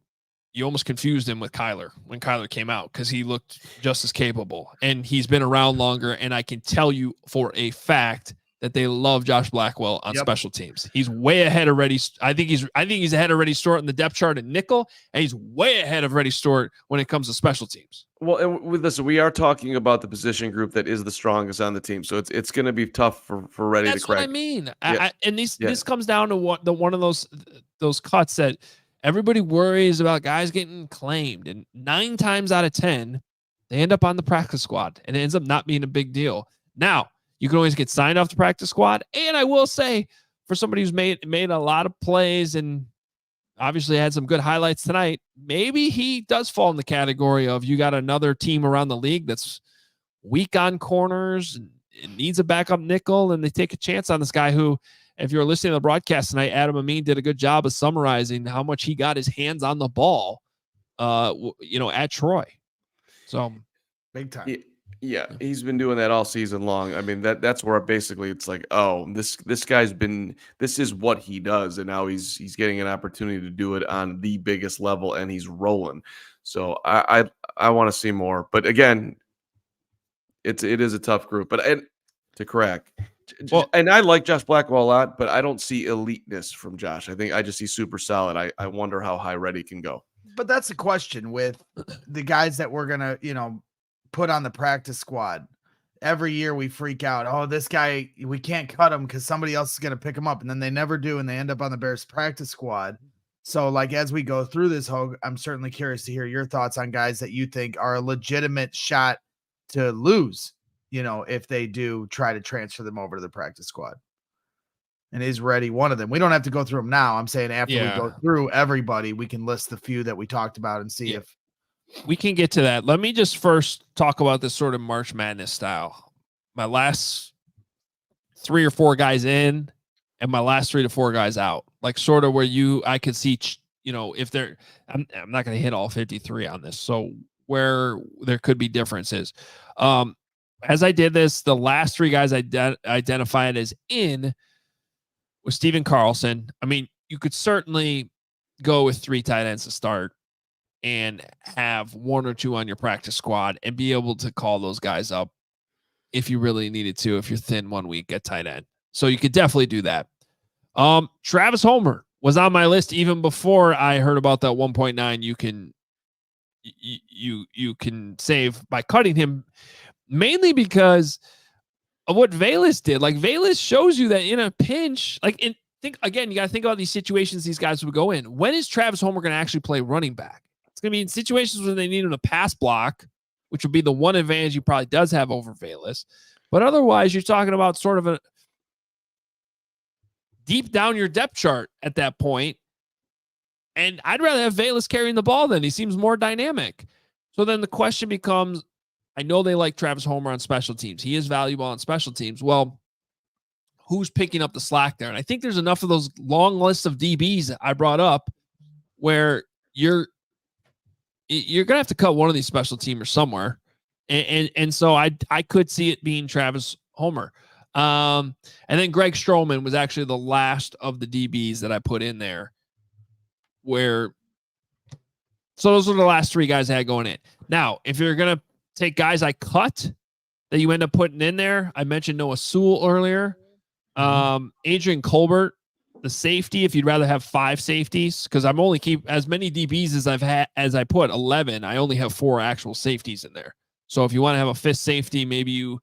almost confused him with Kyler when Kyler came out because he looked just as capable. And he's been around longer, and I can tell you for a fact that they love Josh Blackwell on special teams. He's way ahead of Reddy. I think he's ahead of Reddy Stewart in the depth chart at nickel, and he's way ahead of Reddy Stewart when it comes to special teams. Well, and with this, we are talking about the position group that is the strongest on the team, so it's going to be tough for Reddy to crack. That's what I mean. Yeah. This comes down to one of those cuts that everybody worries about guys getting claimed, and 9 times out of 10, they end up on the practice squad, and it ends up not being a big deal. Now, you can always get signed off the practice squad. And I will say, for somebody who's made a lot of plays and obviously had some good highlights tonight, maybe he does fall in the category of you got another team around the league that's weak on corners and needs a backup nickel, and they take a chance on this guy who, if you're listening to the broadcast tonight, Adam Hoge did a good job of summarizing how much he got his hands on the ball, at Troy. So big time. Yeah, he's been doing that all season long. I mean, that's where basically it's like, oh, this is what he does, and now he's getting an opportunity to do it on the biggest level, and he's rolling. So I want to see more. But again, it is a tough group, but to crack. Well, and I like Josh Blackwell a lot, but I don't see eliteness from Josh. I just see super solid. I wonder how high Reddy can go. But that's the question with the guys that we're gonna, put on the practice squad. Every year we freak out. Oh, this guy, we can't cut him because somebody else is going to pick him up. And then they never do. And they end up on the Bears practice squad. So like, as we go through this, Hoge, I'm certainly curious to hear your thoughts on guys that you think are a legitimate shot to lose, if they do try to transfer them over to the practice squad. And is Reddy one of them? We don't have to go through them now. I'm saying after we go through everybody, we can list the few that we talked about and see if we can get to that. Let me just first talk about this sort of March Madness style. My last 3 or 4 guys in and my last 3 to 4 guys out, like sort of where I could see, if they're, I'm not going to hit all 53 on this. So where there could be differences. As I did this, the last 3 guys I identified as in was Steven Carlson. I mean, you could certainly go with 3 tight ends to start and have 1 or 2 on your practice squad and be able to call those guys up if you really needed to, if you're thin 1 week at tight end. So you could definitely do that. Travis Homer was on my list even before I heard about that 1.9 you can save by cutting him, mainly because of what Velus did. Like Velus shows you that in a pinch, you got to think about these situations these guys would go in. When is Travis Homer going to actually play running back? It's going to be in situations where they need him to pass block, which would be the one advantage he probably does have over Velus. But otherwise, you're talking about sort of a deep down your depth chart at that point. And I'd rather have Velus carrying the ball then. He seems more dynamic. So then the question becomes, I know they like Travis Homer on special teams. He is valuable on special teams. Well, who's picking up the slack there? And I think there's enough of those long lists of DBs that I brought up where you're going to have to cut one of these special teamers somewhere. And so I could see it being Travis Homer. And then Greg Stroman was actually the last of the DBs that I put in there so those are the last three guys I had going in. Now, if you're going to take guys I cut that you end up putting in there, I mentioned Noah Sewell earlier. Adrian Colbert, the safety, if you'd rather have 5 safeties, because I'm only keep as many DBs as I put 11. I only have 4 actual safeties in there. So if you want to have a 5th safety, maybe you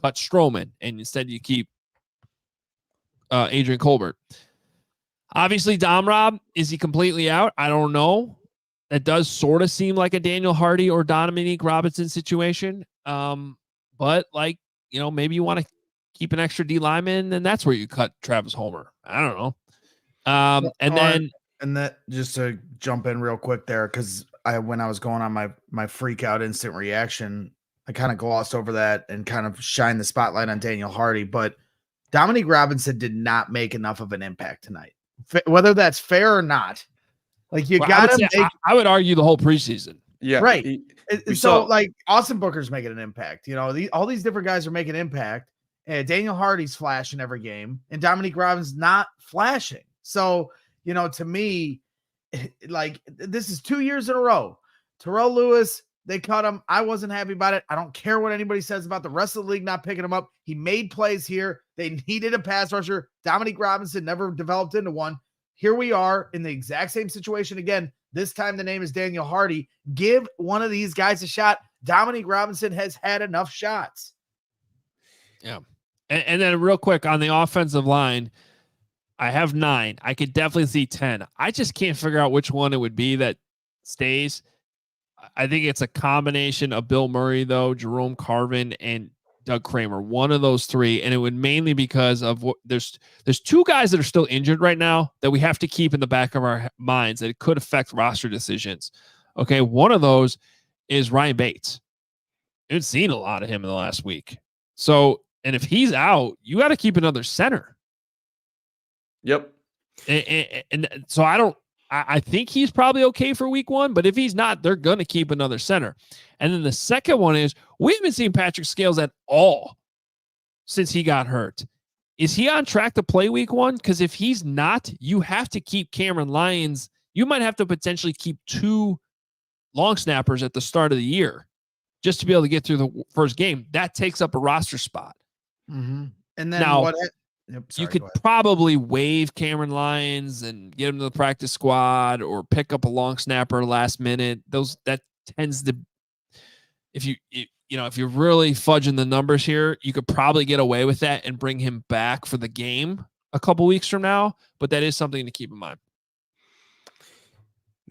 cut Stroman and instead you keep Adrian Colbert. Obviously, Dom Rob, is he completely out? I don't know. That does sort of seem like a Daniel Hardy or Dominique Robinson situation. But maybe you want to keep an extra D lineman, and that's where you cut Travis Homer. I don't know. And that, just to jump in real quick there, because when I was going on my freak out instant reaction, I kind of glossed over that and kind of shine the spotlight on Daniel Hardy. But Dominique Robinson did not make enough of an impact tonight, whether that's fair or not. Like I would argue the whole preseason. Yeah, right. Austin Booker's making an impact. All these different guys are making impact. And Daniel Hardy's flashing every game, and Dominique Robinson's not flashing. So, to me, this is 2 years in a row. Terrell Lewis, they cut him. I wasn't happy about it. I don't care what anybody says about the rest of the league not picking him up. He made plays here. They needed a pass rusher. Dominique Robinson never developed into one. Here we are in the exact same situation again. This time the name is Daniel Hardy. Give one of these guys a shot. Dominique Robinson has had enough shots. Yeah. And then real quick on the offensive line, I have 9. I could definitely see 10. I just can't figure out which one it would be that stays. I think it's a combination of Bill Murray, though, Jerome Carvin, and Doug Kramer. One of those 3, and it would mainly because of there's 2 guys that are still injured right now that we have to keep in the back of our minds that it could affect roster decisions. Okay, one of those is Ryan Bates. I haven't seen a lot of him in the last week. So, and if he's out, you got to keep another center. Yep. And so I think he's probably okay for week 1, but if he's not, they're going to keep another center. And then the second one is we haven't seen Patrick Scales at all since he got hurt. Is he on track to play week 1? Because if he's not, you have to keep Cameron Lyons. You might have to potentially keep 2 long snappers at the start of the year just to be able to get through the first game. That takes up a roster spot. Mm-hmm. And then now, you could probably waive Cameron Lyons and get him to the practice squad or pick up a long snapper last minute. That tends to, if you're really fudging the numbers here, you could probably get away with that and bring him back for the game a couple weeks from now. But that is something to keep in mind.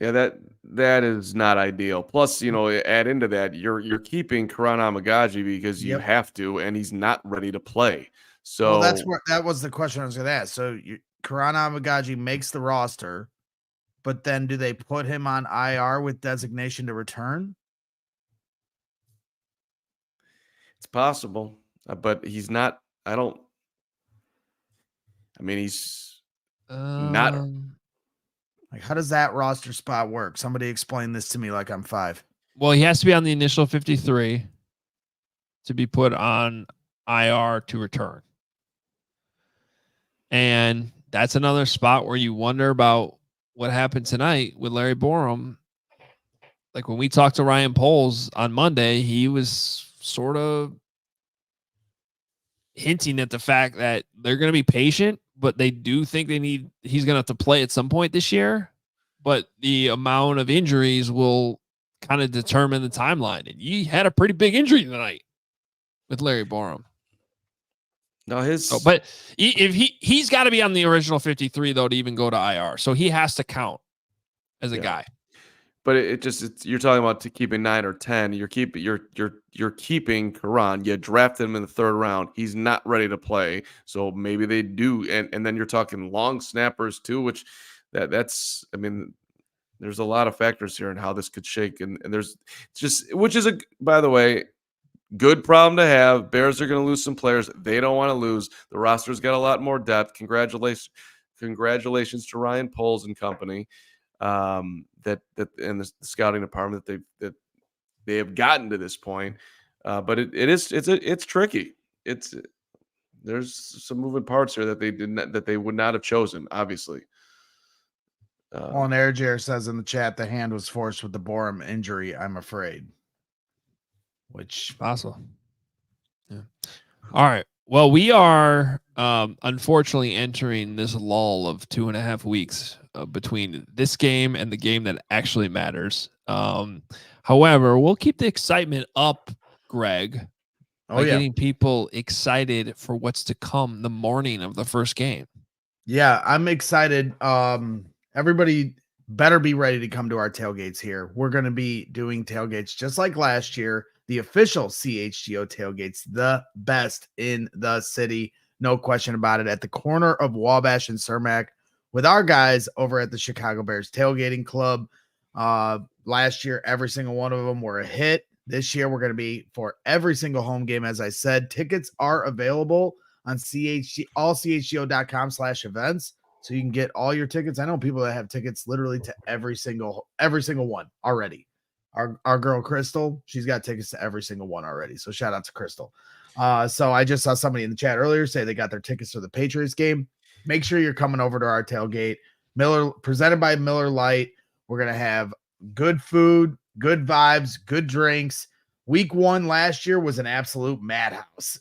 Yeah, that is not ideal. Plus, add into that, you're keeping Karan Amey because you have to, and he's not ready to play. So that was the question I was going to ask. So Karan Amey makes the roster, but then do they put him on IR with designation to return? It's possible, but he's not. He's not. Like, how does that roster spot work? Somebody explain this to me like I'm 5. Well, he has to be on the initial 53 to be put on IR to return. And that's another spot where you wonder about what happened tonight with Larryborham. Like when we talked to Ryan Poles on Monday, he was sort of hinting at the fact that they're going to be patient, but they do think he's going to have to play at some point this year. But the amount of injuries will kind of determine the timeline. And he had a pretty big injury tonight with Larryborham. No, but if he's got to be on the original 53 though to even go to IR, so he has to count as a guy. But you're talking about keeping 9 or 10. You're keeping Karan. You drafted him in the 3rd round. He's not ready to play, so maybe they do. And then you're talking long snappers too, which that's. I mean, there's a lot of factors here in how this could shake, and there's just which is by the way. Good problem to have. Bears are going to lose some players. They don't want to lose. The roster's got a lot more depth. Congratulations to Ryan Poles and company. That and the scouting department that they have gotten to this point. But it's tricky. There's some moving parts here that they would not have chosen, obviously. And Airjair says in the chat the hand was forced with the Borum injury, I'm afraid. Which possible. Yeah. All right. Well, we are unfortunately entering this lull of 2.5 weeks between this game and the game that actually matters. However, we'll keep the excitement up, Greg, by getting people excited for what's to come the morning of the first game. Yeah, I'm excited. Everybody better be ready to come to our tailgates here. We're going to be doing tailgates just like last year. The official CHGO tailgates, the best in the city. No question about it. At the corner of Wabash and Cermak with our guys over at the Chicago Bears Tailgating Club. Last year, every single one of them were a hit. This year, we're going to be for every single home game. As I said, tickets are available on allchgo.com/events. So you can get all your tickets. I know people that have tickets literally to every single one already. Our girl Crystal, she's got tickets to every single one already. So shout out to Crystal. So I just saw somebody in the chat earlier say they got their tickets for the Patriots game. Make sure you're coming over to our tailgate. Presented by Miller Lite. We're gonna have good food, good vibes, good drinks. Week 1 last year was an absolute madhouse.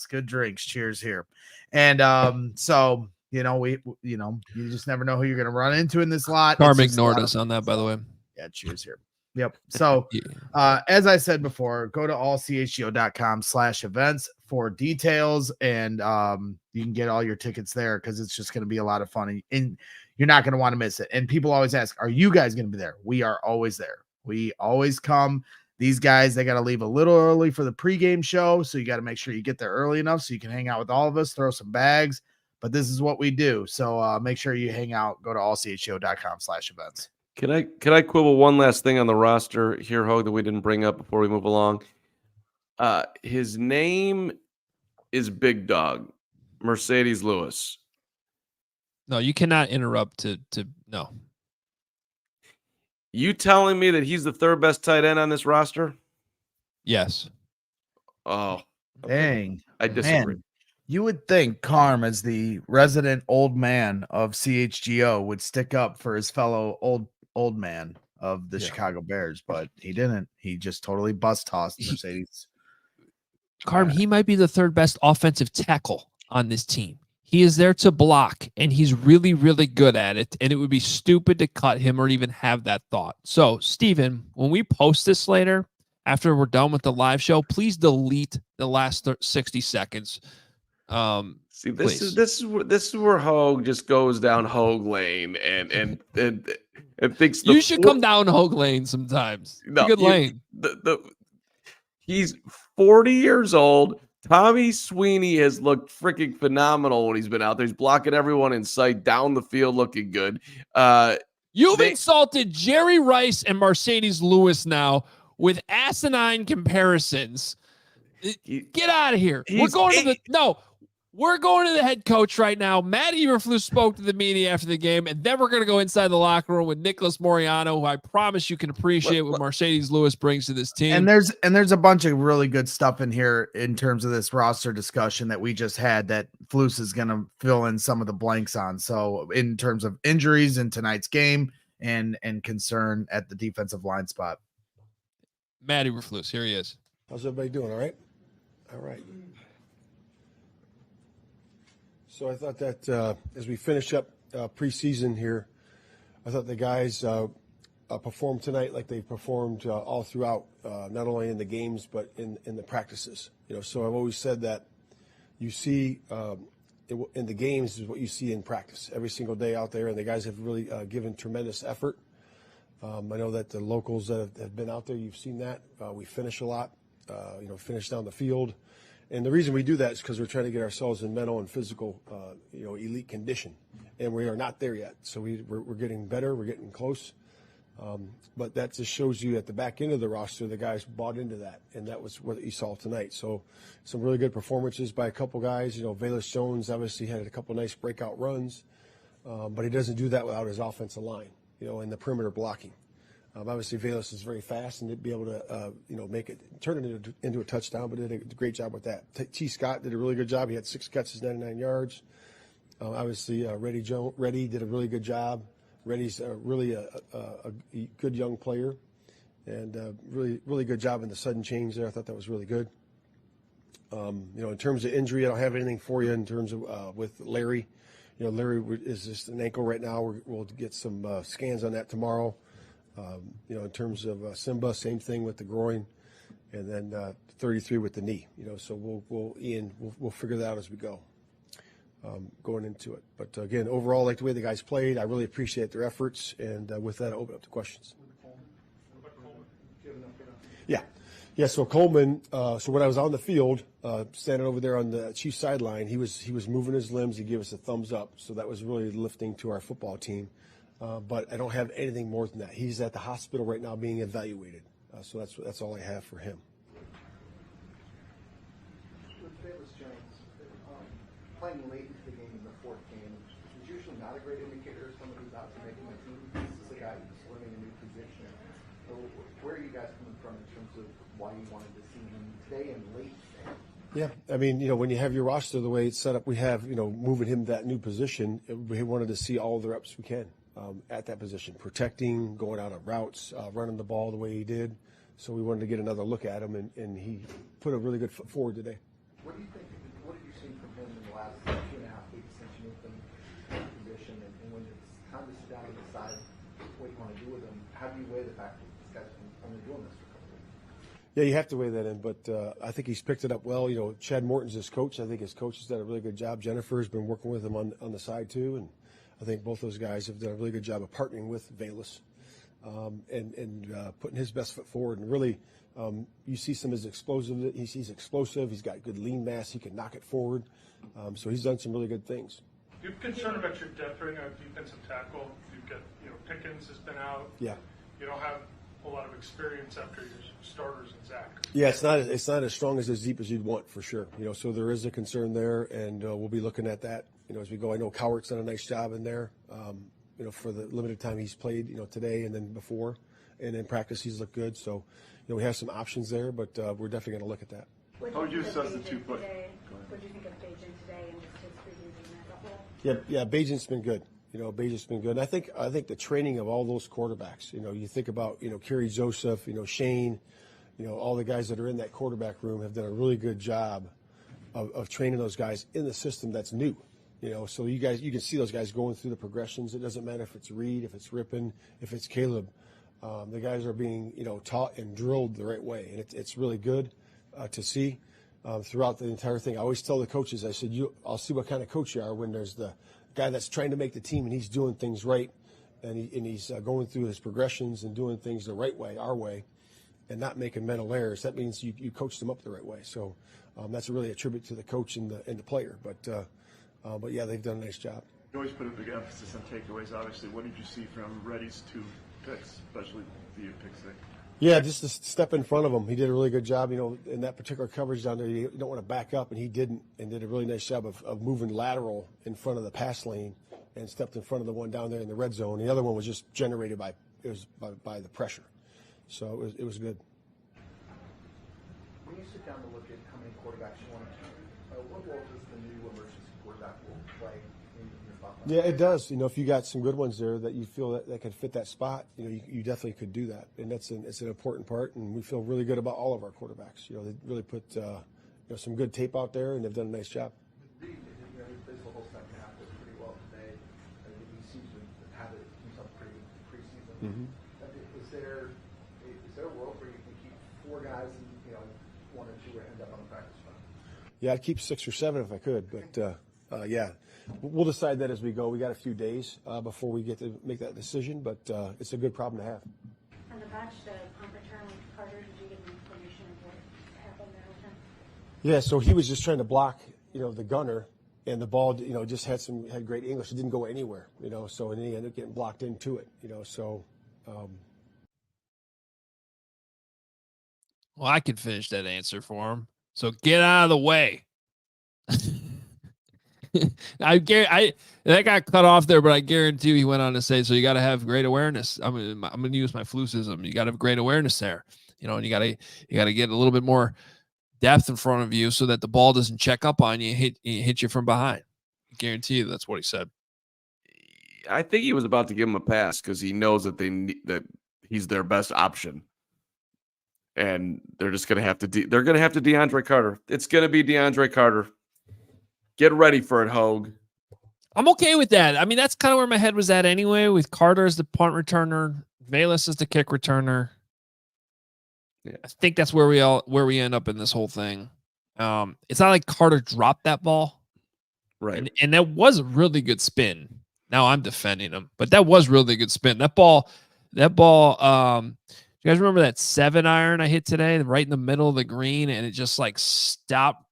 Good drinks. Cheers here. And so you just never know who you're gonna run into in this lot. Carman ignored us on that, by the way. Yeah, cheers here. Yep. So as I said before, go to allchgo.com/events for details, and you can get all your tickets there because it's just going to be a lot of fun, and you're not going to want to miss it. And people always ask, are you guys going to be there? We are always there. We always come. These guys, they got to leave a little early for the pregame show, so you got to make sure you get there early enough so you can hang out with all of us, throw some bags. But this is what we do. So make sure you hang out. Go to allchgo.com/events. Can I quibble one last thing on the roster here, Hoge, that we didn't bring up before we move along? His name is Big Dog, Mercedes Lewis. No, you cannot interrupt to no. You telling me that he's the third best tight end on this roster? Yes. Oh, okay. Dang. I disagree. Man, you would think Carm, as the resident old man of CHGO, would stick up for his fellow old man of the Chicago Bears, but he didn't. He just totally bus tossed Mercedes. Carm, he might be the third best offensive tackle on this team. He is there to block, and he's really, really good at it, and it would be stupid to cut him or even have that thought. So, Steven, when we post this later, after we're done with the live show, please delete the last 60 seconds. See, this is where Hoge just goes down Hoge lane and thinks you should come down Hoge lane sometimes. It's a good lane. He's 40 years old. Tommy Sweeney has looked freaking phenomenal when he's been out there. He's blocking everyone in sight, down the field, looking good. You've insulted Jerry Rice and Mercedes Lewis now with asinine comparisons. Get out of here. We're going to the head coach right now. Matt Eberflus spoke to the media after the game, and then we're going to go inside the locker room with Nicholas Moreano, who I promise you can appreciate what Mercedes Lewis brings to this team. And there's a bunch of really good stuff in here in terms of this roster discussion that we just had that Flus is going to fill in some of the blanks on. So in terms of injuries in tonight's game and concern at the defensive line spot. Matt Eberflus, here he is. How's everybody doing? All right? All right. So I thought that as we finish up preseason here, I thought the guys performed tonight like they performed all throughout, not only in the games but in the practices. So I've always said that you see in the games is what you see in practice every single day out there, and the guys have really given tremendous effort. I know that the locals that have been out there, you've seen that. We finish a lot, finish down the field. And the reason we do that is because we're trying to get ourselves in mental and physical, elite condition. And we are not there yet. So we're getting better. We're getting close. But that just shows you at the back end of the roster, the guys bought into that, and that was what you saw tonight. So some really good performances by a couple guys. Velus Jones obviously had a couple nice breakout runs, but he doesn't do that without his offensive line, and the perimeter blocking. Obviously, Velus is very fast and did be able to, turn it into a touchdown, but did a great job with that. T. Scott did a really good job. He had 6 catches, 99 yards. Obviously, Reddy did a really good job. Reddy's really a good young player, and really, really good job in the sudden change there. I thought that was really good. In terms of injury, I don't have anything for you in terms of with Larry. Larry is just an ankle right now. We'll get some scans on that tomorrow. In terms of Simba, same thing with the groin, and then 33 with the knee. So we'll figure that out as we go. Going into it. But again, overall, I like the way the guys played. I really appreciate their efforts. And with that, I open up to questions. Yeah. So Coleman. So when I was on the field, standing over there on the Chiefs sideline, he was moving his limbs. He gave us a thumbs up. So that was really lifting to our football team. But I don't have anything more than that. He's at the hospital right now being evaluated. So that's all I have for him. With Davis Jones, playing late into the game in the 4th game is usually not a great indicator of someone who's out to making the team. This is a guy who's learning a new position. So where are you guys coming from in terms of why you wanted to see him today and late today? Yeah, I mean, when you have your roster the way it's set up, we have, moving him to that new position, we wanted to see all the reps we can at that position, protecting, going out on routes, running the ball the way he did. So we wanted to get another look at him, and he put a really good foot forward today. What do you think? What have you seen from him in the last 2.5 weeks since you moved him to the position? And when it's time to sit down and decide what you want to do with him, how do you weigh the fact that this guy's been only doing this for a couple of weeks? Yeah, you have to weigh that in, but I think he's picked it up well. Chad Morton's his coach. I think his coach has done a really good job. Jennifer's been working with him on the side too, and I think both those guys have done a really good job of partnering with Velus and putting his best foot forward. And really, you see some of his explosive. He's explosive. He's got good lean mass. He can knock it forward. So he's done some really good things. You're concerned about your depth right now, defensive tackle. You've got, Pickens has been out. Yeah. You don't have a lot of experience after your starters and Zach. Yeah, it's not as strong as deep as you'd want for sure. So there is a concern there, and we'll be looking at that. As we go. I know Cowart's done a nice job in there. For the limited time he's played, today and then before, and in practice he's looked good. So, we have some options there, but we're definitely going to look at that. How would you assess the 2 foot? What do you think of Bagent today and just his preseason in that role? Yeah, Bagent's been good. Bagent's been good. And I think the training of all those quarterbacks. You think about Kerry Joseph, Shane, all the guys that are in that quarterback room have done a really good job of training those guys in the system that's new. So you can see those guys going through the progressions. It doesn't matter if it's Reed, if it's Rippon, if it's Caleb. The guys are being, taught and drilled the right way, and it's really good to see throughout the entire thing. I always tell the coaches, I said, I'll see what kind of coach you are when there's the guy that's trying to make the team and he's doing things right, and he's going through his progressions and doing things the right way, our way, and not making mental errors. That means you coach them up the right way. So that's really a tribute to the coach and the player. But yeah, they've done a nice job. You always put a big emphasis on takeaways, obviously. What did you see from Reddy's 2 picks, especially the pick six? Yeah, just to step in front of him. He did a really good job, in that particular coverage down there. You don't want to back up, and he didn't, and did a really nice job of moving lateral in front of the pass lane and stepped in front of the one down there in the red zone. The other one was just generated by the pressure. So it was good. When you sit down to look at how many quarterbacks you want to keep, what role does the new emergency quarterback will play in your thought process? Yeah, it does. If you got some good ones there that you feel that could fit that spot, you definitely could do that, and it's an important part. And we feel really good about all of our quarterbacks. They really put some good tape out there, and they've done a nice job. Reed, he plays the whole second half, does pretty well today. He seems to have it himself pretty preseason. Mm-hmm. Is there a world where you can keep 4 guys and 1 or 2 end up on the practice field? Yeah, I'd keep 6 or 7 if I could, but yeah, we'll decide that as we go. We got a few days before we get to make that decision, but it's a good problem to have. On the batch, the punt return with Carter, did you get any information of what happened there with him? Yeah, so he was just trying to block, the gunner, and the ball, just had great English. It didn't go anywhere, so and then he ended up getting blocked into it, so Well, I can finish that answer for him. So get out of the way. That got cut off there, but I guarantee you he went on to say, so you got to have great awareness. I'm going to use my flucism. You got to have great awareness there, and you got to get a little bit more depth in front of you so that the ball doesn't check up on you and hit you from behind. I guarantee you that's what he said. I think he was about to give him a pass because he knows that that he's their best option. And they're just going to have to DeAndre Carter. It's going to be DeAndre Carter. Get ready for it, Hoge. I'm okay with that. I mean, that's kind of where my head was at anyway, with Carter as the punt returner, Velus as the kick returner. Yeah. I think that's where we end up in this whole thing. It's not like Carter dropped that ball. Right. And that was a really good spin. Now I'm defending him, but that was really good spin. That ball, you guys remember that 7-iron I hit today, right in the middle of the green, and it just like stopped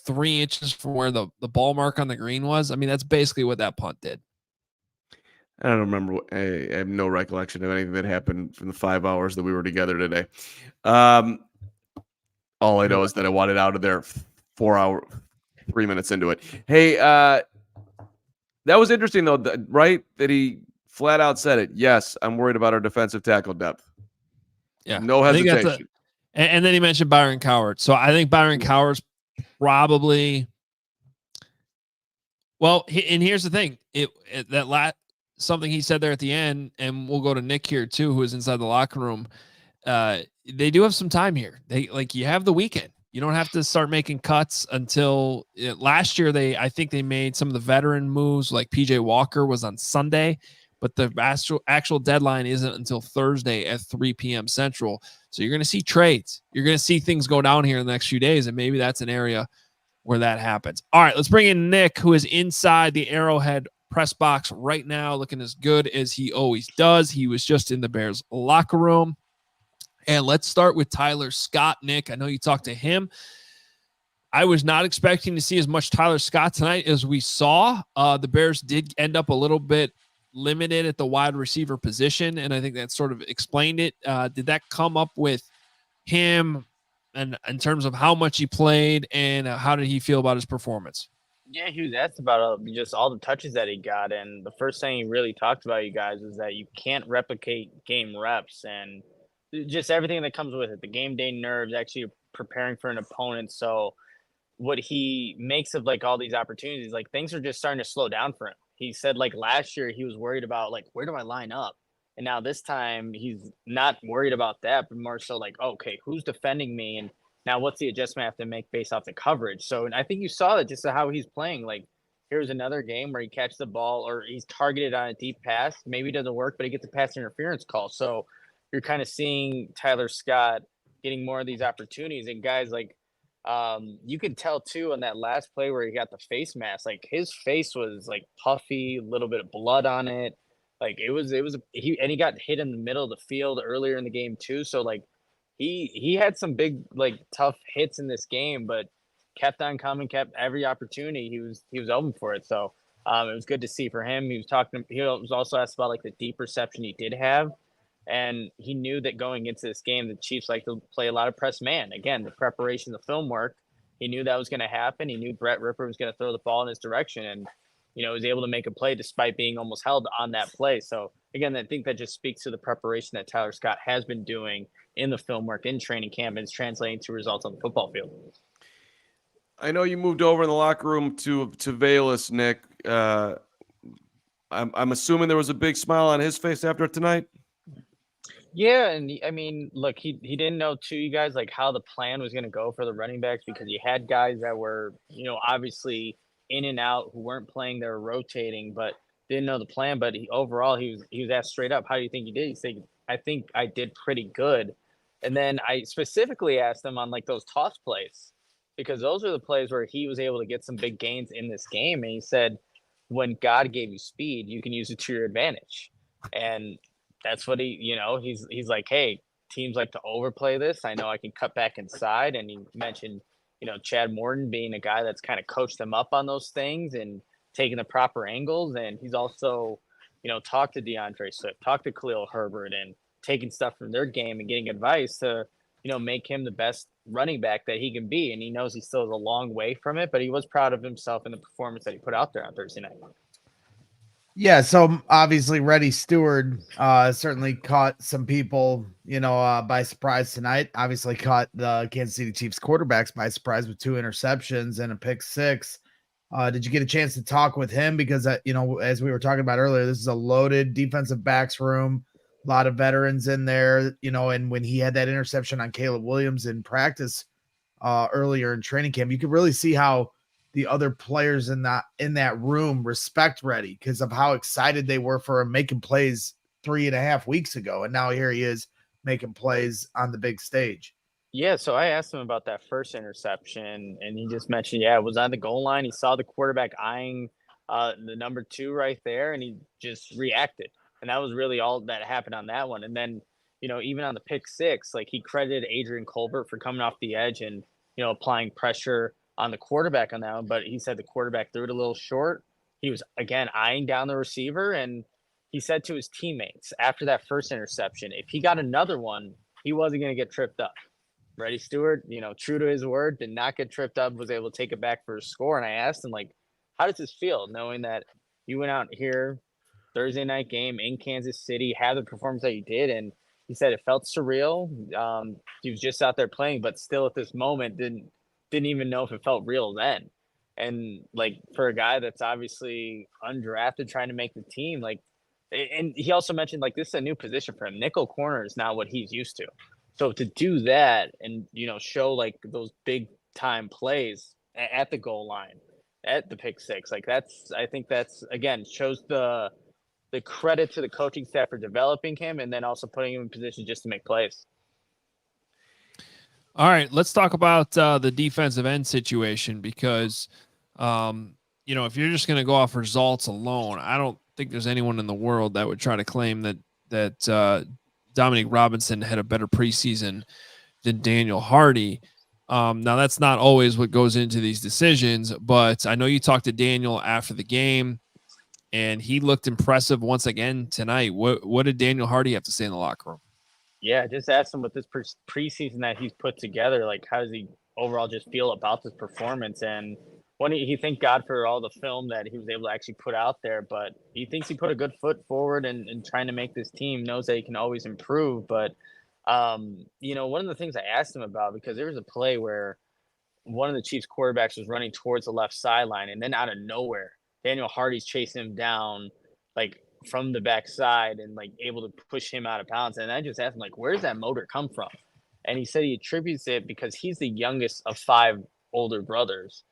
3 inches from where the ball mark on the green was? I mean, that's basically what that punt did. I don't remember. I have no recollection of anything that happened from the 5 hours that we were together today. All I know is that I wanted out of there 3 minutes into it. Hey, that was interesting though, right? That he flat out said it. Yes, I'm worried about our defensive tackle depth. Yeah, no hesitation. And then he mentioned Byron Cowart. So I think Byron Cowart's probably. Well, and here's the thing: something he said there at the end, and we'll go to Nick here too, who is inside the locker room. They do have some time here. You have the weekend. You don't have to start making cuts until last year. I think they made some of the veteran moves, like PJ Walker was on Sunday, but the actual deadline isn't until Thursday at 3 p.m. Central. So you're going to see trades. You're going to see things go down here in the next few days, and maybe that's an area where that happens. All right, let's bring in Nick, who is inside the Arrowhead press box right now, looking as good as he always does. He was just in the Bears locker room. And let's start with Tyler Scott. Nick, I know you talked to him. I was not expecting to see as much Tyler Scott tonight as we saw. The Bears did end up a little bit limited at the wide receiver position, and I think that sort of explained it. Did that come up with him and in terms of how much he played, and how did he feel about his performance? Yeah, he was asked about just all the touches that he got, and the first thing he really talked about, you guys, is that you can't replicate game reps and just everything that comes with it, the game day nerves, actually preparing for an opponent. So what he makes of all these opportunities, things are just starting to slow down for him. He said last year he was worried about where do I line up? And now this time he's not worried about that, but more so okay, who's defending me? And now what's the adjustment I have to make based off the coverage? So, and I think you saw that just how he's playing. Here's another game where he catches the ball or he's targeted on a deep pass. Maybe it doesn't work, but he gets a pass interference call. So you're kind of seeing Tyler Scott getting more of these opportunities. And guys, you could tell too on that last play where he got the face mask, his face was puffy, a little bit of blood on it. He got hit in the middle of the field earlier in the game too. So he had some big tough hits in this game, but kept on coming, kept every opportunity. He was open for it. So it was good to see for him. He was also asked about the deep reception he did have. And he knew that going into this game, the Chiefs like to play a lot of press man. Again, the preparation, the film work, he knew that was going to happen. He knew Brett Ripper was going to throw the ball in his direction. And, was able to make a play despite being almost held on that play. So, again, I think that just speaks to the preparation that Tyler Scott has been doing in the film work, in training camp, and it's translating to results on the football field. I know you moved over in the locker room to Velus, Nick. I'm assuming there was a big smile on his face after tonight. Yeah, and I mean, look, he didn't know too, you guys, how the plan was going to go for the running backs, because you had guys that were, obviously in and out who weren't playing, they were rotating, but didn't know the plan. But overall, he was asked straight up, how do you think you did? He said, I think I did pretty good. And then I specifically asked him on those toss plays, because those are the plays where he was able to get some big gains in this game. And he said, when God gave you speed, you can use it to your advantage. And that's what he's like, hey, teams like to overplay this. I know I can cut back inside. And he mentioned, Chad Morton being a guy that's kind of coached them up on those things and taking the proper angles. And he's also talk to DeAndre Swift, talk to Khalil Herbert, and taking stuff from their game and getting advice to, make him the best running back that he can be. And he knows he still has a long way from it, but he was proud of himself and the performance that he put out there on Thursday night. Yeah, so obviously Reddy Steward certainly caught some people, by surprise tonight. Obviously caught the Kansas City Chiefs quarterbacks by surprise with 2 interceptions and a pick 6. Did you get a chance to talk with him? Because, as we were talking about earlier, this is a loaded defensive backs room, a lot of veterans in there, and when he had that interception on Caleb Williams in practice earlier in training camp, you could really see how the other players in that room respect Reddy because of how excited they were for him making plays 3.5 weeks ago. And now here he is making plays on the big stage. Yeah, so I asked him about that first interception, and he just mentioned, it was on the goal line. He saw the quarterback eyeing the number 2 right there, and he just reacted. And that was really all that happened on that one. And then, even on the pick 6, like he credited Adrian Colbert for coming off the edge and, applying pressure on the quarterback on that one. But he said the quarterback threw it a little short. He was, again, eyeing down the receiver, and he said to his teammates after that first interception, if he got another one, he wasn't going to get tripped up. Reddy Steward, true to his word, did not get tripped up, was able to take it back for a score. And I asked him, how does this feel knowing that you went out here Thursday night game in Kansas City, had the performance that you did? And he said it felt surreal. He was just out there playing, but still at this moment didn't even know if it felt real then. And for a guy that's obviously undrafted trying to make the team, and he also mentioned this is a new position for him. Nickel corner is not what he's used to. So to do that and, show those big time plays at the goal line, at the pick 6, I think that's again, shows the credit to the coaching staff for developing him and then also putting him in position just to make plays. All right, let's talk about the defensive end situation because, if you're just going to go off results alone, I don't think there's anyone in the world that would try to claim that Dominique Robinson had a better preseason than Daniel Hardy. Now, that's not always what goes into these decisions, but I know you talked to Daniel after the game, and he looked impressive once again tonight. What did Daniel Hardy have to say in the locker room? Yeah, just ask him with this preseason that he's put together, how does he overall just feel about this performance? And when he thanked God for all the film that he was able to actually put out there, but he thinks he put a good foot forward and trying to make this team, knows that he can always improve. But, one of the things I asked him about, because there was a play where one of the Chiefs quarterbacks was running towards the left sideline, and then out of nowhere, Daniel Hardy's chasing him down, from the backside and able to push him out of bounds. And I just asked him, where does that motor come from? And he said he attributes it because he's the youngest of 5 older brothers.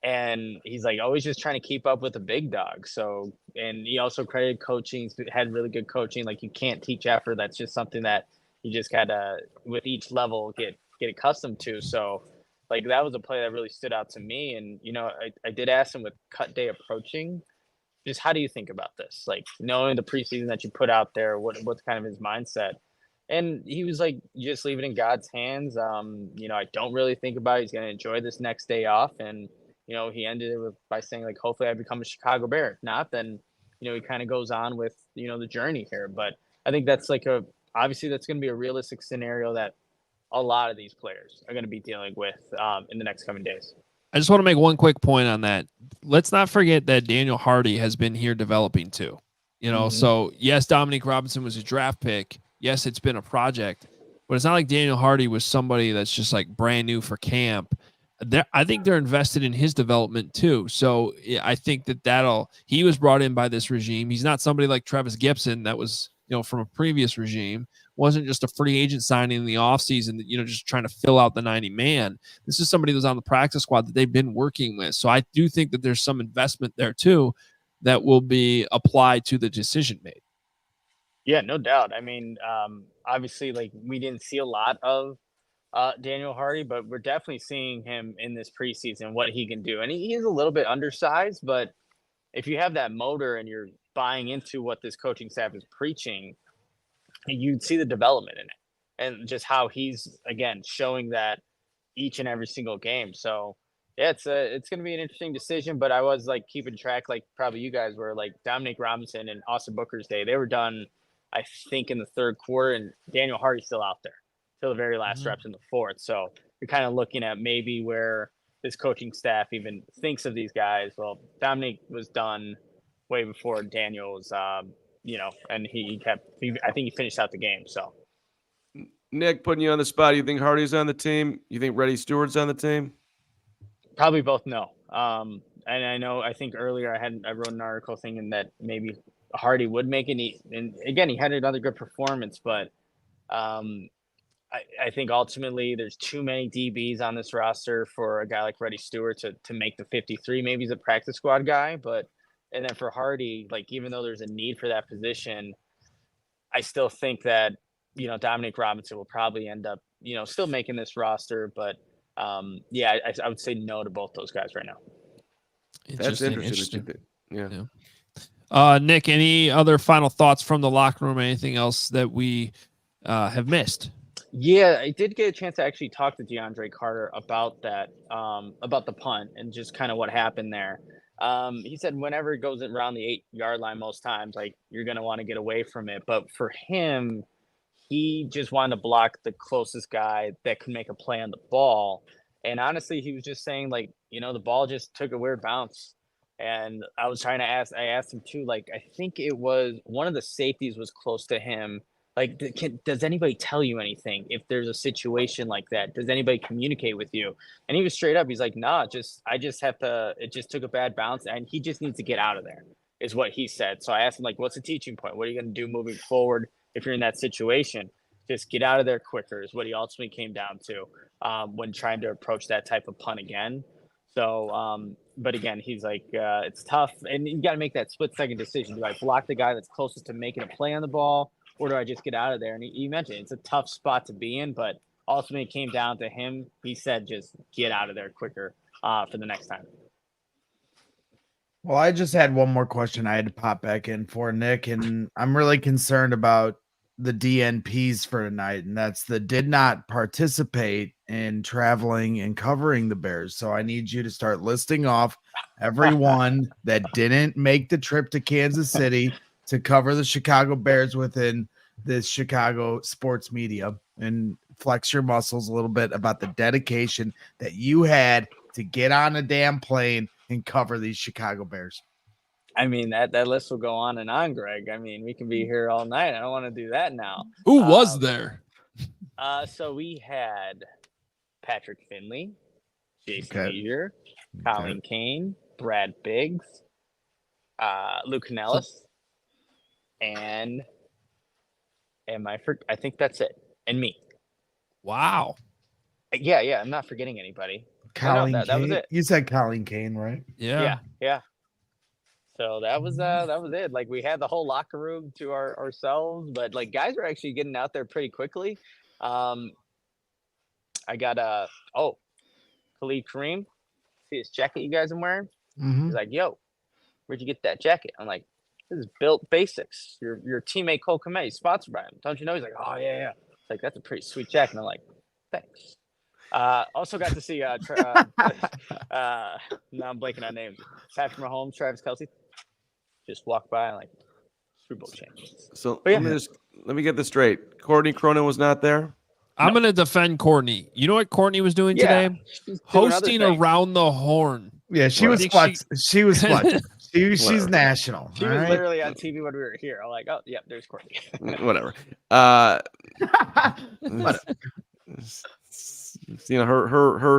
And he's always just trying to keep up with the big dog. So, and he also credited coaching, had really good coaching. You can't teach effort. That's just something that you just gotta, with each level, get accustomed to. So that was a play that really stood out to me. And, I did ask him with cut day approaching, just how do you think about this? Knowing the preseason that you put out there, what's kind of his mindset? And he was just leave it in God's hands. I don't really think about it. He's going to enjoy this next day off. And, he ended it by saying hopefully I become a Chicago Bear. If not, then, he kind of goes on with, the journey here. But I think that's obviously that's going to be a realistic scenario that a lot of these players are going to be dealing with in the next coming days. I just want to make one quick point on that. Let's not forget that Daniel Hardy has been here developing too. So yes, Dominique Robinson was a draft pick. Yes, it's been a project, but it's not like Daniel Hardy was somebody that's just brand new for camp. I think they're invested in his development too. So I think he was brought in by this regime. He's not somebody like Travis Gibson that was, from a previous regime, wasn't just a free agent signing in the offseason, just trying to fill out the 90-man. This is somebody who's on the practice squad that they've been working with. So I do think that there's some investment there too that will be applied to the decision made. Yeah, no doubt. I mean, obviously, we didn't see a lot of Daniel Hardy, but we're definitely seeing him in this preseason, what he can do. And he is a little bit undersized, but if you have that motor and you're buying into what this coaching staff is preaching, you'd see the development in it and just how he's, again, showing that each and every single game. So, Yeah, it's going to be an interesting decision, but I was like keeping track, like probably you guys were, like Dominique Robinson and Austin Booker's day. They were done, I think, in the third quarter, and Daniel Hardy's still out there till the very last reps in the fourth. So you're kind of looking at maybe where this coaching staff even thinks of these guys. Well, Dominique was done way before Daniel was, and I think he finished out the game. So Nick, putting you on the spot, you think Hardy's on the team? You think Reddy Steward's on the team? probably both no. And I think earlier I wrote an article thinking that maybe Hardy would make it. And again, he had another good performance, but I think ultimately there's too many DBs on this roster for a guy like Reddy Steward to make the 53. Maybe he's a practice squad guy, and then for Hardy, like even though there's a need for that position, I still think that, Dominique Robinson will probably end up, still making this roster, but I would say no to both those guys right now. That's interesting. Yeah. Nick, any other final thoughts from the locker room? Anything else that we have missed? Yeah, I did get a chance to actually talk to DeAndre Carter about that, about the punt and just kind of what happened there. He said whenever it goes around the 8-yard line, most times, like you're going to want to get away from it. But for him, he just wanted to block the closest guy that could make a play on the ball. And honestly, he was just saying, like, the ball just took a weird bounce. And I asked him too, like, I think it was one of the safeties was close to him. Like, does anybody tell you anything if there's a situation like that? Does anybody communicate with you? And he was straight up. He's like, nah, I just have to, it just took a bad bounce and he just needs to get out of there is what he said. So I asked him, like, what's the teaching point? What are you going to do moving forward if you're in that situation? Just get out of there quicker is what he ultimately came down to when trying to approach that type of punt again. So, but again, he's like, it's tough. And you got to make that split-second decision. Do I block the guy that's closest to making a play on the ball? Or do I just get out of there? And he mentioned it's a tough spot to be in, but ultimately it came down to him. He said just get out of there quicker for the next time. Well, I just had one more question I had to pop back in for, Nick, and I'm really concerned about the DNPs for tonight, and that's the did not participate in traveling and covering the Bears. So I need you to start listing off everyone that didn't make the trip to Kansas City to cover the Chicago Bears within the Chicago sports media, and flex your muscles a little bit about the dedication that you had to get on a damn plane and cover these Chicago Bears. I mean, that list will go on and on, Greg. I mean, we can be here all night. I don't want to do that now. Who was there? So we had Patrick Finley, Jason Eager, Colin Kane, Brad Biggs, Luke Canellis, and I think that's it. And me. Wow. Yeah. I'm not forgetting anybody. Colin That was it. You said Colin Kane, right? Yeah. So that was it. Like we had the whole locker room to ourselves, but like guys were actually getting out there pretty quickly. I got Khalid Kareem. See his jacket you guys are wearing? Mm-hmm. He's like, yo, where'd you get that jacket? I'm like, this is Built Basics. Your teammate Cole Kmet is sponsored by him. Don't you know? He's like, oh yeah. It's like, that's a pretty sweet jacket. And I'm like, thanks. Also got to see now I'm blanking on names. Patrick Mahomes, Travis Kelce. Just walk by and like Super Bowl champions. So let me get this straight. Courtney Cronin was not there. I'm going to defend Courtney. You know what Courtney was doing today? Hosting Around the Horn. Yeah, she was flexing. She was flexing. She's national. She was literally on TV when we were here. I'm like, oh, yeah, there's Courtney. Whatever. Her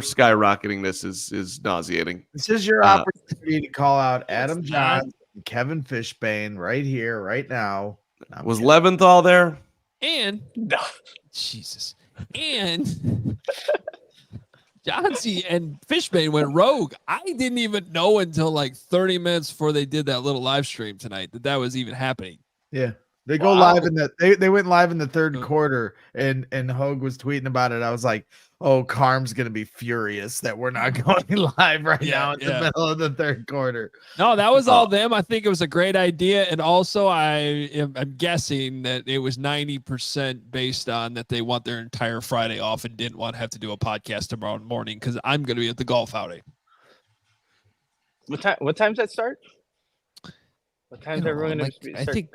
skyrocketing this is nauseating. This is your opportunity to call out Adam Johns and Kevin Fishbane right here, right now. Was Leventhal there? And no. Jesus. And Johnsy and Fishbane went rogue. I didn't even know until like 30 minutes before they did that little live stream tonight that was even happening. Yeah. They go live they went live in the third quarter, and Hoge was tweeting about it. I was like, oh, Carm's gonna be furious that we're not going live right now in the middle of the third quarter. No, that was all them. I think it was a great idea, and also I'm guessing that it was 90% based on that they want their entire Friday off and didn't want to have to do a podcast tomorrow morning because I'm gonna be at the golf outing. What time's that start? What time's everyone going to I start? think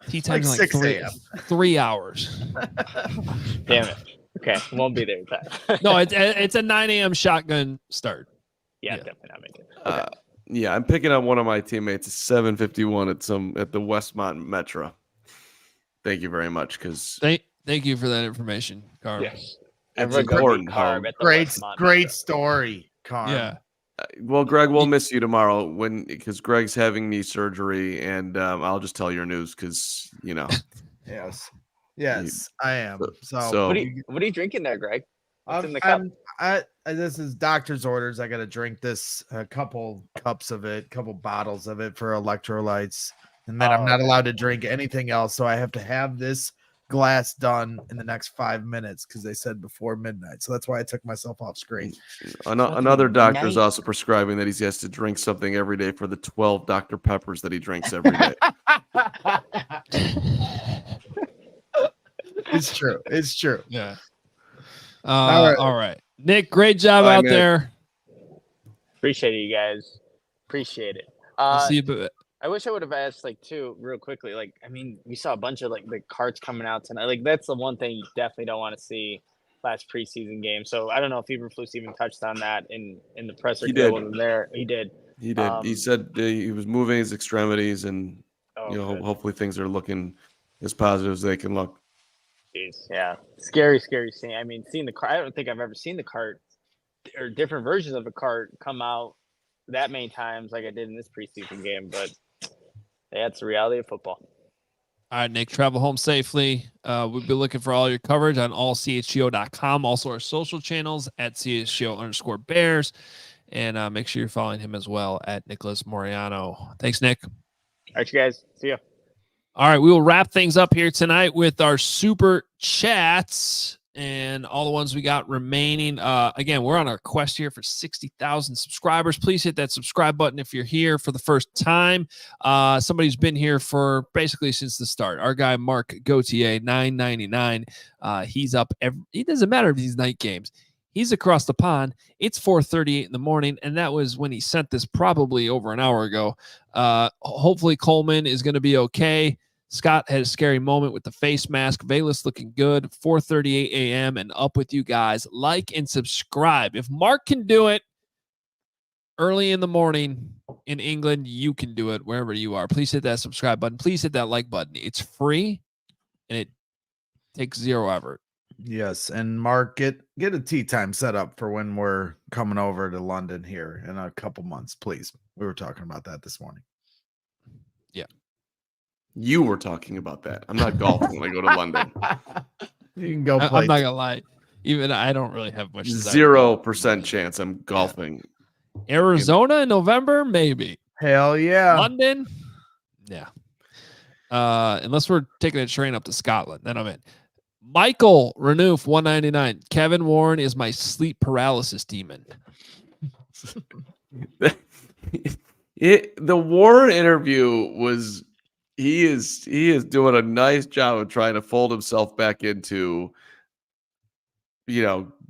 tea time's Like like 6 3 a.m. 3 hours. Damn it. Okay, won't be there in time. No, it's a 9 a.m. shotgun start. Yeah, definitely not making it. Okay. Yeah, I'm picking up one of my teammates at 7:51 at the Westmont Metro. Thank you very much, because Thank you for that information, Carmen. Yes. it's Everyone go important. eat carb at the Great, Westmont great Metro. story, Carm. Yeah. Well, Greg, we'll miss you tomorrow because Greg's having knee surgery, and I'll just tell your news because Yes, I am. so- What are you drinking there, Greg? What's in the cup? This is doctor's orders. I got to drink this, a couple cups of it, couple bottles of it for electrolytes, and then I'm not allowed to drink anything else. So I have to have this glass done in the next 5 minutes because they said before midnight. So that's why I took myself off screen. Another doctor is also prescribing that he has to drink something every day for the 12 Dr. Peppers that he drinks every day. It's true. It's true. Yeah. All right. Nick, great job Bye, out Nick. there. Appreciate it, you guys. Appreciate it. We'll see you. I wish I would have asked too real quickly. We saw a bunch of the carts coming out tonight. That's the one thing you definitely don't want to see last preseason game. So I don't know if Eberflus even touched on that in the presser. He did. When there. He did. He did. He said he was moving his extremities, and good. hopefully things are looking as positive as they can look. Jeez, yeah, scary scene. I mean, seeing the cart. I don't think I've ever seen the cart or different versions of a cart come out that many times like I did in this preseason game. But that's the reality of football. All right, Nick, travel home safely. We'll be looking for all your coverage on allchgo.com. Also, our social channels at CHGO_Bears. And make sure you're following him as well at Nicholas Moreano. Thanks, Nick. All right, you guys. See ya. All right, we will wrap things up here tonight with our super chats and all the ones we got remaining. Again, we're on our quest here for 60,000 subscribers. Please hit that subscribe button if you're here for the first time. Somebody's been here for basically since the start. Our guy, Mark Gauthier, $9.99. He's up. It doesn't matter if he's night games. He's across the pond. It's 4:38 in the morning, and that was when he sent this probably over an hour ago. Hopefully Coleman is going to be okay. Scott had a scary moment with the face mask. Velas looking good. 4:38 a.m. and up with you guys. Like and subscribe. If Mark can do it early in the morning in England, you can do it wherever you are. Please hit that subscribe button. Please hit that like button. It's free, and it takes zero effort. Yes, and Mark, get a tea time set up for when we're coming over to London here in a couple months, please. We were talking about that this morning. Yeah. You were talking about that. I'm not golfing when I go to London. You can go play. I'm not gonna lie. Even I don't really have much. 0% chance I'm golfing. Arizona in November, maybe. Hell yeah. London, yeah. Unless we're taking a train up to Scotland, then I'm in. Michael Renouf, $1.99. Kevin Warren is my sleep paralysis demon. The Warren interview was he is doing a nice job of trying to fold himself back into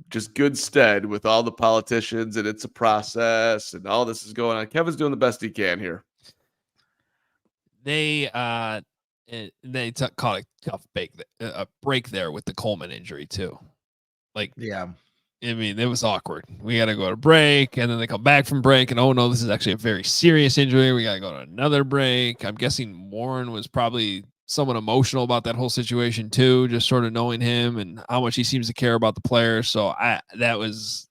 just good stead with all the politicians, and it's a process and all this is going on. Kevin's doing the best he can here. They caught a tough break there with the Coleman injury too. Yeah. I mean, it was awkward. We got to go to break, and then they come back from break, and oh no, this is actually a very serious injury. We got to go to another break. I'm guessing Warren was probably somewhat emotional about that whole situation too, just sort of knowing him and how much he seems to care about the players. So that was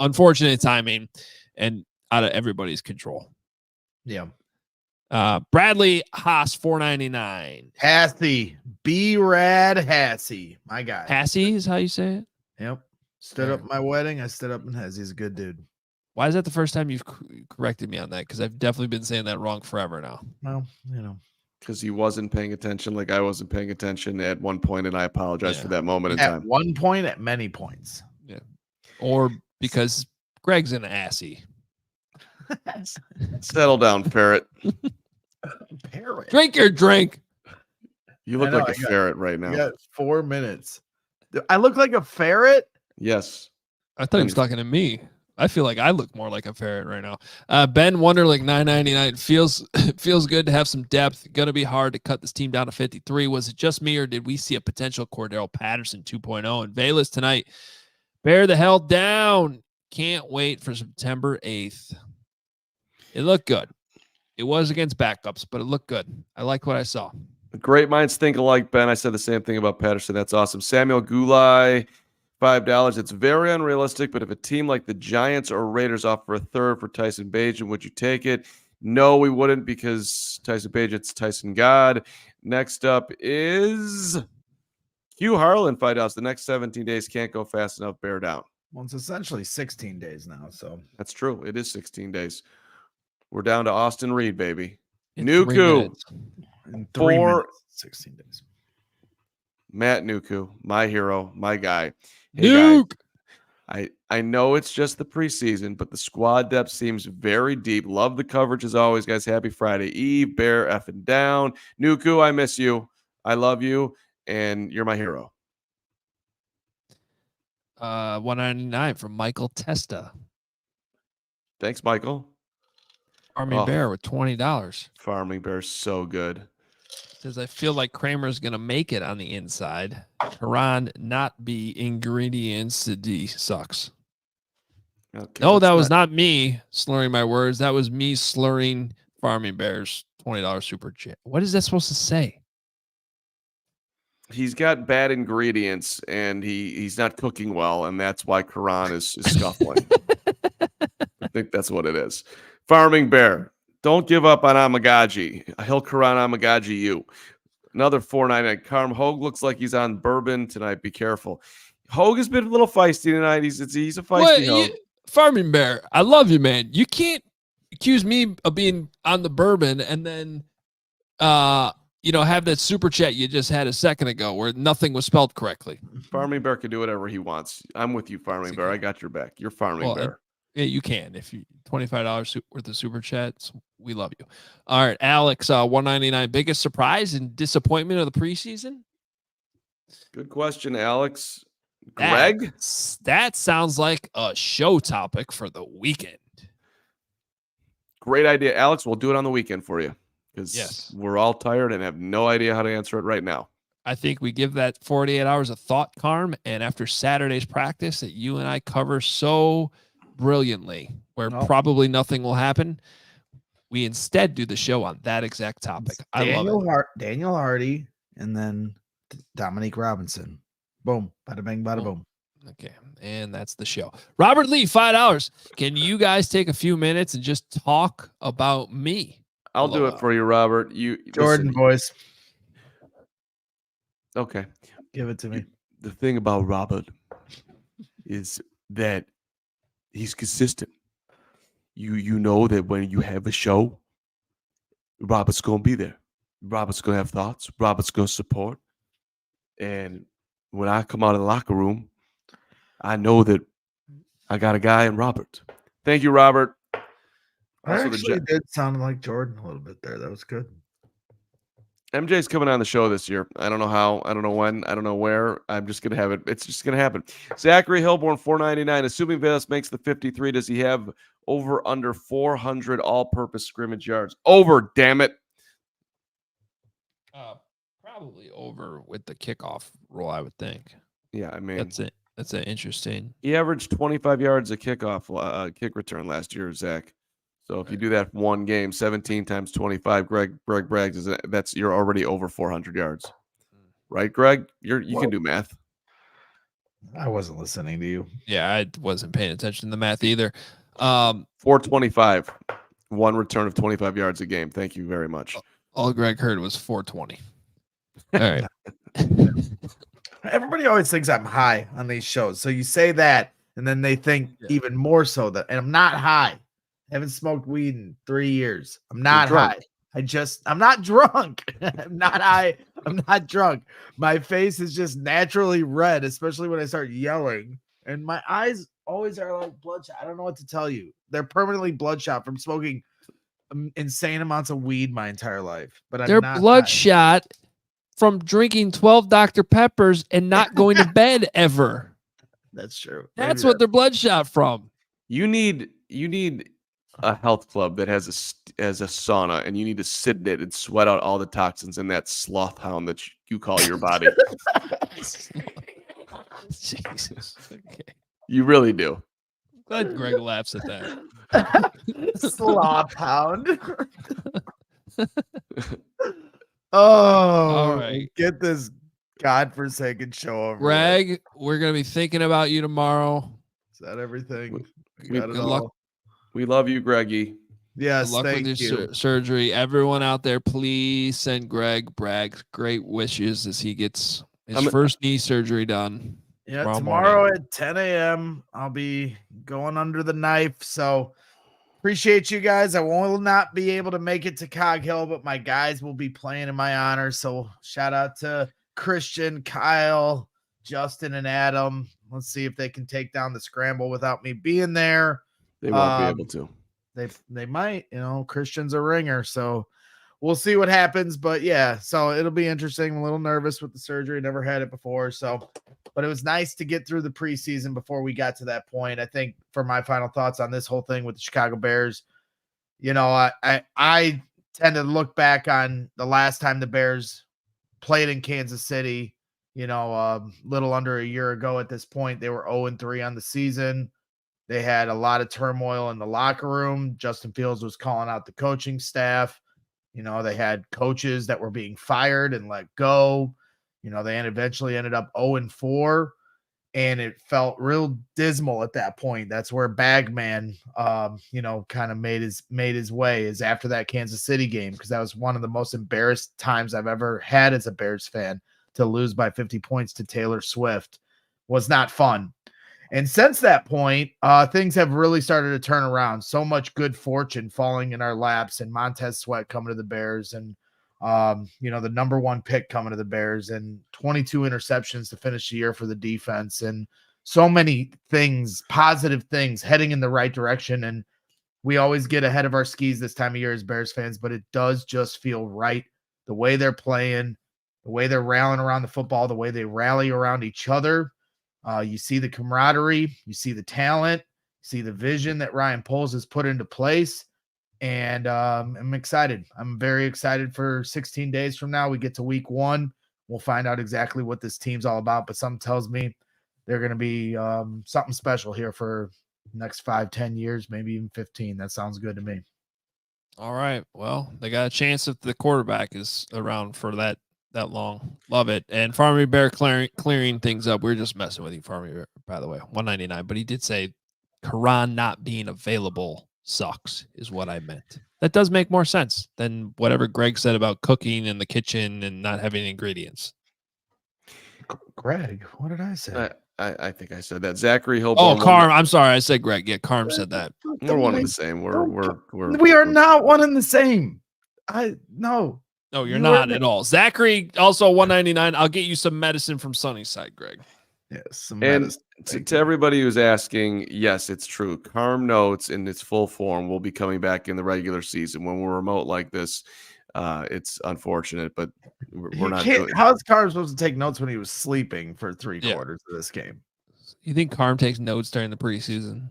unfortunate timing and out of everybody's control. Yeah. Bradley Haas, $4.99. Hassy. B-Rad Hassy. My guy. Hassy is how you say it? Yep. Stood up at my wedding. I stood up and Hassy. He's a good dude. Why is that the first time you've corrected me on that? Because I've definitely been saying that wrong forever now. Well, Because he wasn't paying attention like I wasn't paying attention at one point, and I apologize for that moment in at time. one point, at many points. Yeah. Or because Greg's an assy. Settle down, ferret. Parrot. Drink your drink. You look like a ferret right now. You got 4 minutes. I look like a ferret? Yes. I thought he was talking to me. I feel like I look more like a ferret right now. Ben Wonderlick, $9.99. Feels good to have some depth. Going to be hard to cut this team down to 53. Was it just me, or did we see a potential Cordell Patterson 2.0? And Velas tonight, bear the hell down. Can't wait for September 8th. It looked good. It was against backups, but it looked good. I like what I saw. Great minds think alike, Ben. I said the same thing about Patterson. That's awesome. Samuel Gulai, $5. It's very unrealistic, but if a team like the Giants or Raiders offer a third for Tyson Bagent, would you take it? No, we wouldn't, because Tyson Bagent's Tyson God. Next up is Hugh Harlan, $5. The next 17 days can't go fast enough. Bear down. Well, it's essentially 16 days now. So that's true. It is 16 days. We're down to Austin Reed, baby. In Nuku. In 3 minutes, 16 days. Matt Nuku, my hero, my guy. Hey, Nuke. guys, I know it's just the preseason, but the squad depth seems very deep. Love the coverage as always, guys. Happy Friday Eve. Bear effing down. Nuku, I miss you. I love you, and you're my hero. $199 from Michael Testa. Thanks, Michael. Farming Bear with $20. Farming Bear, so good. Says, I feel like Kramer's going to make it on the inside. Karan not be ingredients to D sucks. Okay, No, that was not me slurring my words. That was me slurring Farming Bear's $20 super chat. What is that supposed to say? He's got bad ingredients, and he's not cooking well, and that's why Karan is scuffling. I think that's what it is. Farming Bear, don't give up on Amagaji. He'll Karan Amagaji you. Another $4.99. Carm Hoge looks like he's on bourbon tonight. Be careful. Hoge has been a little feisty tonight. He's a feisty Hoge. Farming Bear, I love you, man. You can't accuse me of being on the bourbon and then have that super chat you just had a second ago where nothing was spelled correctly. Farming Bear can do whatever he wants. I'm with you, Farming Bear. I got your back. You're Farming Bear. Yeah, you can. If you $25 worth of super chats, we love you. All right, Alex, $199. Biggest surprise and disappointment of the preseason? Good question, Alex. Greg? That sounds like a show topic for the weekend. Great idea, Alex. We'll do it on the weekend for you, because we're all tired and have no idea how to answer it right now. I think we give that 48 hours of thought, Carm, and after Saturday's practice that you and I cover so brilliantly, where probably nothing will happen, we instead do the show on that exact topic. I love it. Daniel Hardy, and then Dominique Robinson. Boom. Bada bang, bada boom. Okay, and that's the show. Robert Lee, $5. Can you guys take a few minutes and just talk about me? I'll do it for you, Robert. Jordan voice. Okay. Give it to me. The thing about Robert is that he's consistent. You know that when you have a show, Robert's going to be there. Robert's going to have thoughts. Robert's going to support. And when I come out of the locker room, I know that I got a guy in Robert. Thank you, Robert. I actually did sound like Jordan a little bit there. That was good. MJ's coming on the show this year. I don't know how. I don't know when. I don't know where. I'm just going to have it. It's just going to happen. Zachary Hilborn, $4.99. Assuming Velas makes the 53, does he have over under 400 all-purpose scrimmage yards? Over, damn it. Probably over with the kickoff rule, I would think. Yeah, I mean. That's it. That's an interesting. He averaged 25 yards a kickoff, kick return last year, Zach. So if you do that one game, 17 times 25, Greg brags, you're already over 400 yards. Right, Greg? You can do math. I wasn't listening to you. Yeah, I wasn't paying attention to the math either. 425. One return of 25 yards a game. Thank you very much. All Greg heard was 420. All right. Everybody always thinks I'm high on these shows. So you say that, and then they think even more so that, and I'm not high. I haven't smoked weed in 3 years. I'm not high. I'm not drunk. I'm not high. I'm not drunk. My face is just naturally red, especially when I start yelling. And my eyes always are like bloodshot. I don't know what to tell you. They're permanently bloodshot from smoking insane amounts of weed my entire life. But they're bloodshot from drinking 12 Dr. Peppers and not going to bed ever. That's true. That's what they're bloodshot from. You need a health club that has a sauna, and you need to sit in it and sweat out all the toxins in that sloth hound that you call your body. Jesus. Okay. You really do. Glad Greg laughs at that. Sloth hound. All right. Get this godforsaken show over. Greg, we're going to be thinking about you tomorrow. Is that everything? We- Got it good all. luck. We love you, Greggy. Yes, Good luck thank with your you. surgery. Everyone out there, please send Greg Bragg's great wishes as he gets his first knee surgery done. Yeah, tomorrow tomorrow morning. at 10 a.m. I'll be going under the knife. So appreciate you guys. I will not be able to make it to Cog Hill, but my guys will be playing in my honor. So shout out to Christian, Kyle, Justin, and Adam. Let's see if they can take down the scramble without me being there. They won't be able to. They might, Christian's a ringer, so we'll see what happens. But yeah, so it'll be interesting. I'm a little nervous with the surgery. Never had it before. So, but it was nice to get through the preseason before we got to that point. I think for my final thoughts on this whole thing with the Chicago Bears, I tend to look back on the last time the Bears played in Kansas City, little under a year ago at this point. They were 0-3 on the season. They had a lot of turmoil in the locker room. Justin Fields was calling out the coaching staff. They had coaches that were being fired and let go. They eventually ended up 0-4, and it felt real dismal at that point. That's where Bagman, kind of made his way, is after that Kansas City game, because that was one of the most embarrassed times I've ever had as a Bears fan. To lose by 50 points to Taylor Swift was not fun. And since that point, things have really started to turn around. So much good fortune falling in our laps, and Montez Sweat coming to the Bears, and the number one pick coming to the Bears, and 22 interceptions to finish the year for the defense, and so many things, positive things heading in the right direction. And we always get ahead of our skis this time of year as Bears fans, but it does just feel right. The way they're playing, the way they're rallying around the football, the way they rally around each other. You see the camaraderie, you see the talent, you see the vision that Ryan Poles has put into place. And I'm excited. I'm very excited for 16 days from now. We get to week 1. We'll find out exactly what this team's all about. But something tells me they're going to be something special here for the next 5-10 years, maybe even 15. That sounds good to me. All right. Well, they got a chance if the quarterback is around for that long. Love it. And Farmy Bear clearing things up. We're just messing with you, Farmy Bear, by the way. 199. But he did say Karan not being available sucks, is what I meant. That does make more sense than whatever Greg said about cooking in the kitchen and not having ingredients. Greg, what did I say? I think I said that. Zachary Hill. Oh, Carm. I'm sorry. I said Greg. Yeah, Carm said that. We're one and the same. We are not one and the same. No. No, you're not at all. Zachary, also 199. I'll get you some medicine from Sunnyside, Greg. Yes. And to everybody who's asking, yes, it's true. Carm Notes in its full form will be coming back in the regular season. When we're remote like this, it's unfortunate, but we're not. How's Carm supposed to take notes when he was sleeping for 3 quarters of this game? You think Carm takes notes during the preseason?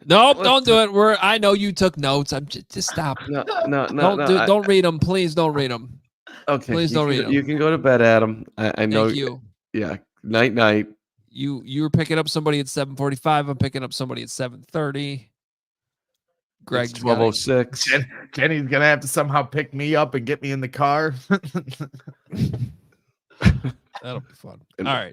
Nope, don't do it. I know you took notes. I'm just stop. No. Don't read them, please. Don't read them. Okay, please don't read them. You can go to bed, Adam. I know. Thank you. Yeah. Night. You were picking up somebody at 7:45. I'm picking up somebody at 7:30. Greg's 12:06. Jenny's gonna have to somehow pick me up and get me in the car. That'll be fun. All right.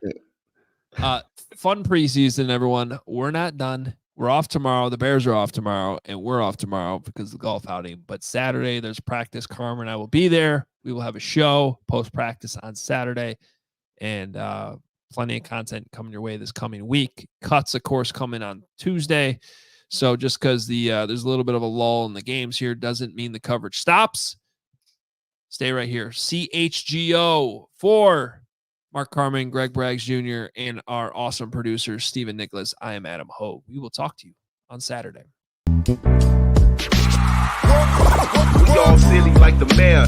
Fun preseason, everyone. We're not done. We're off tomorrow. The Bears are off tomorrow, and we're off tomorrow because of the golf outing. But Saturday, there's practice. Carmen and I will be there. We will have a show post-practice on Saturday, and plenty of content coming your way this coming week. Cuts, of course, coming on Tuesday. So just because there's a little bit of a lull in the games here doesn't mean the coverage stops. Stay right here. CHGO for Mark Carman, Greg Braggs Jr., and our awesome producer, Stephen Nicholas. I am Adam Hoge. We will talk to you on Saturday. We all silly like the mayor.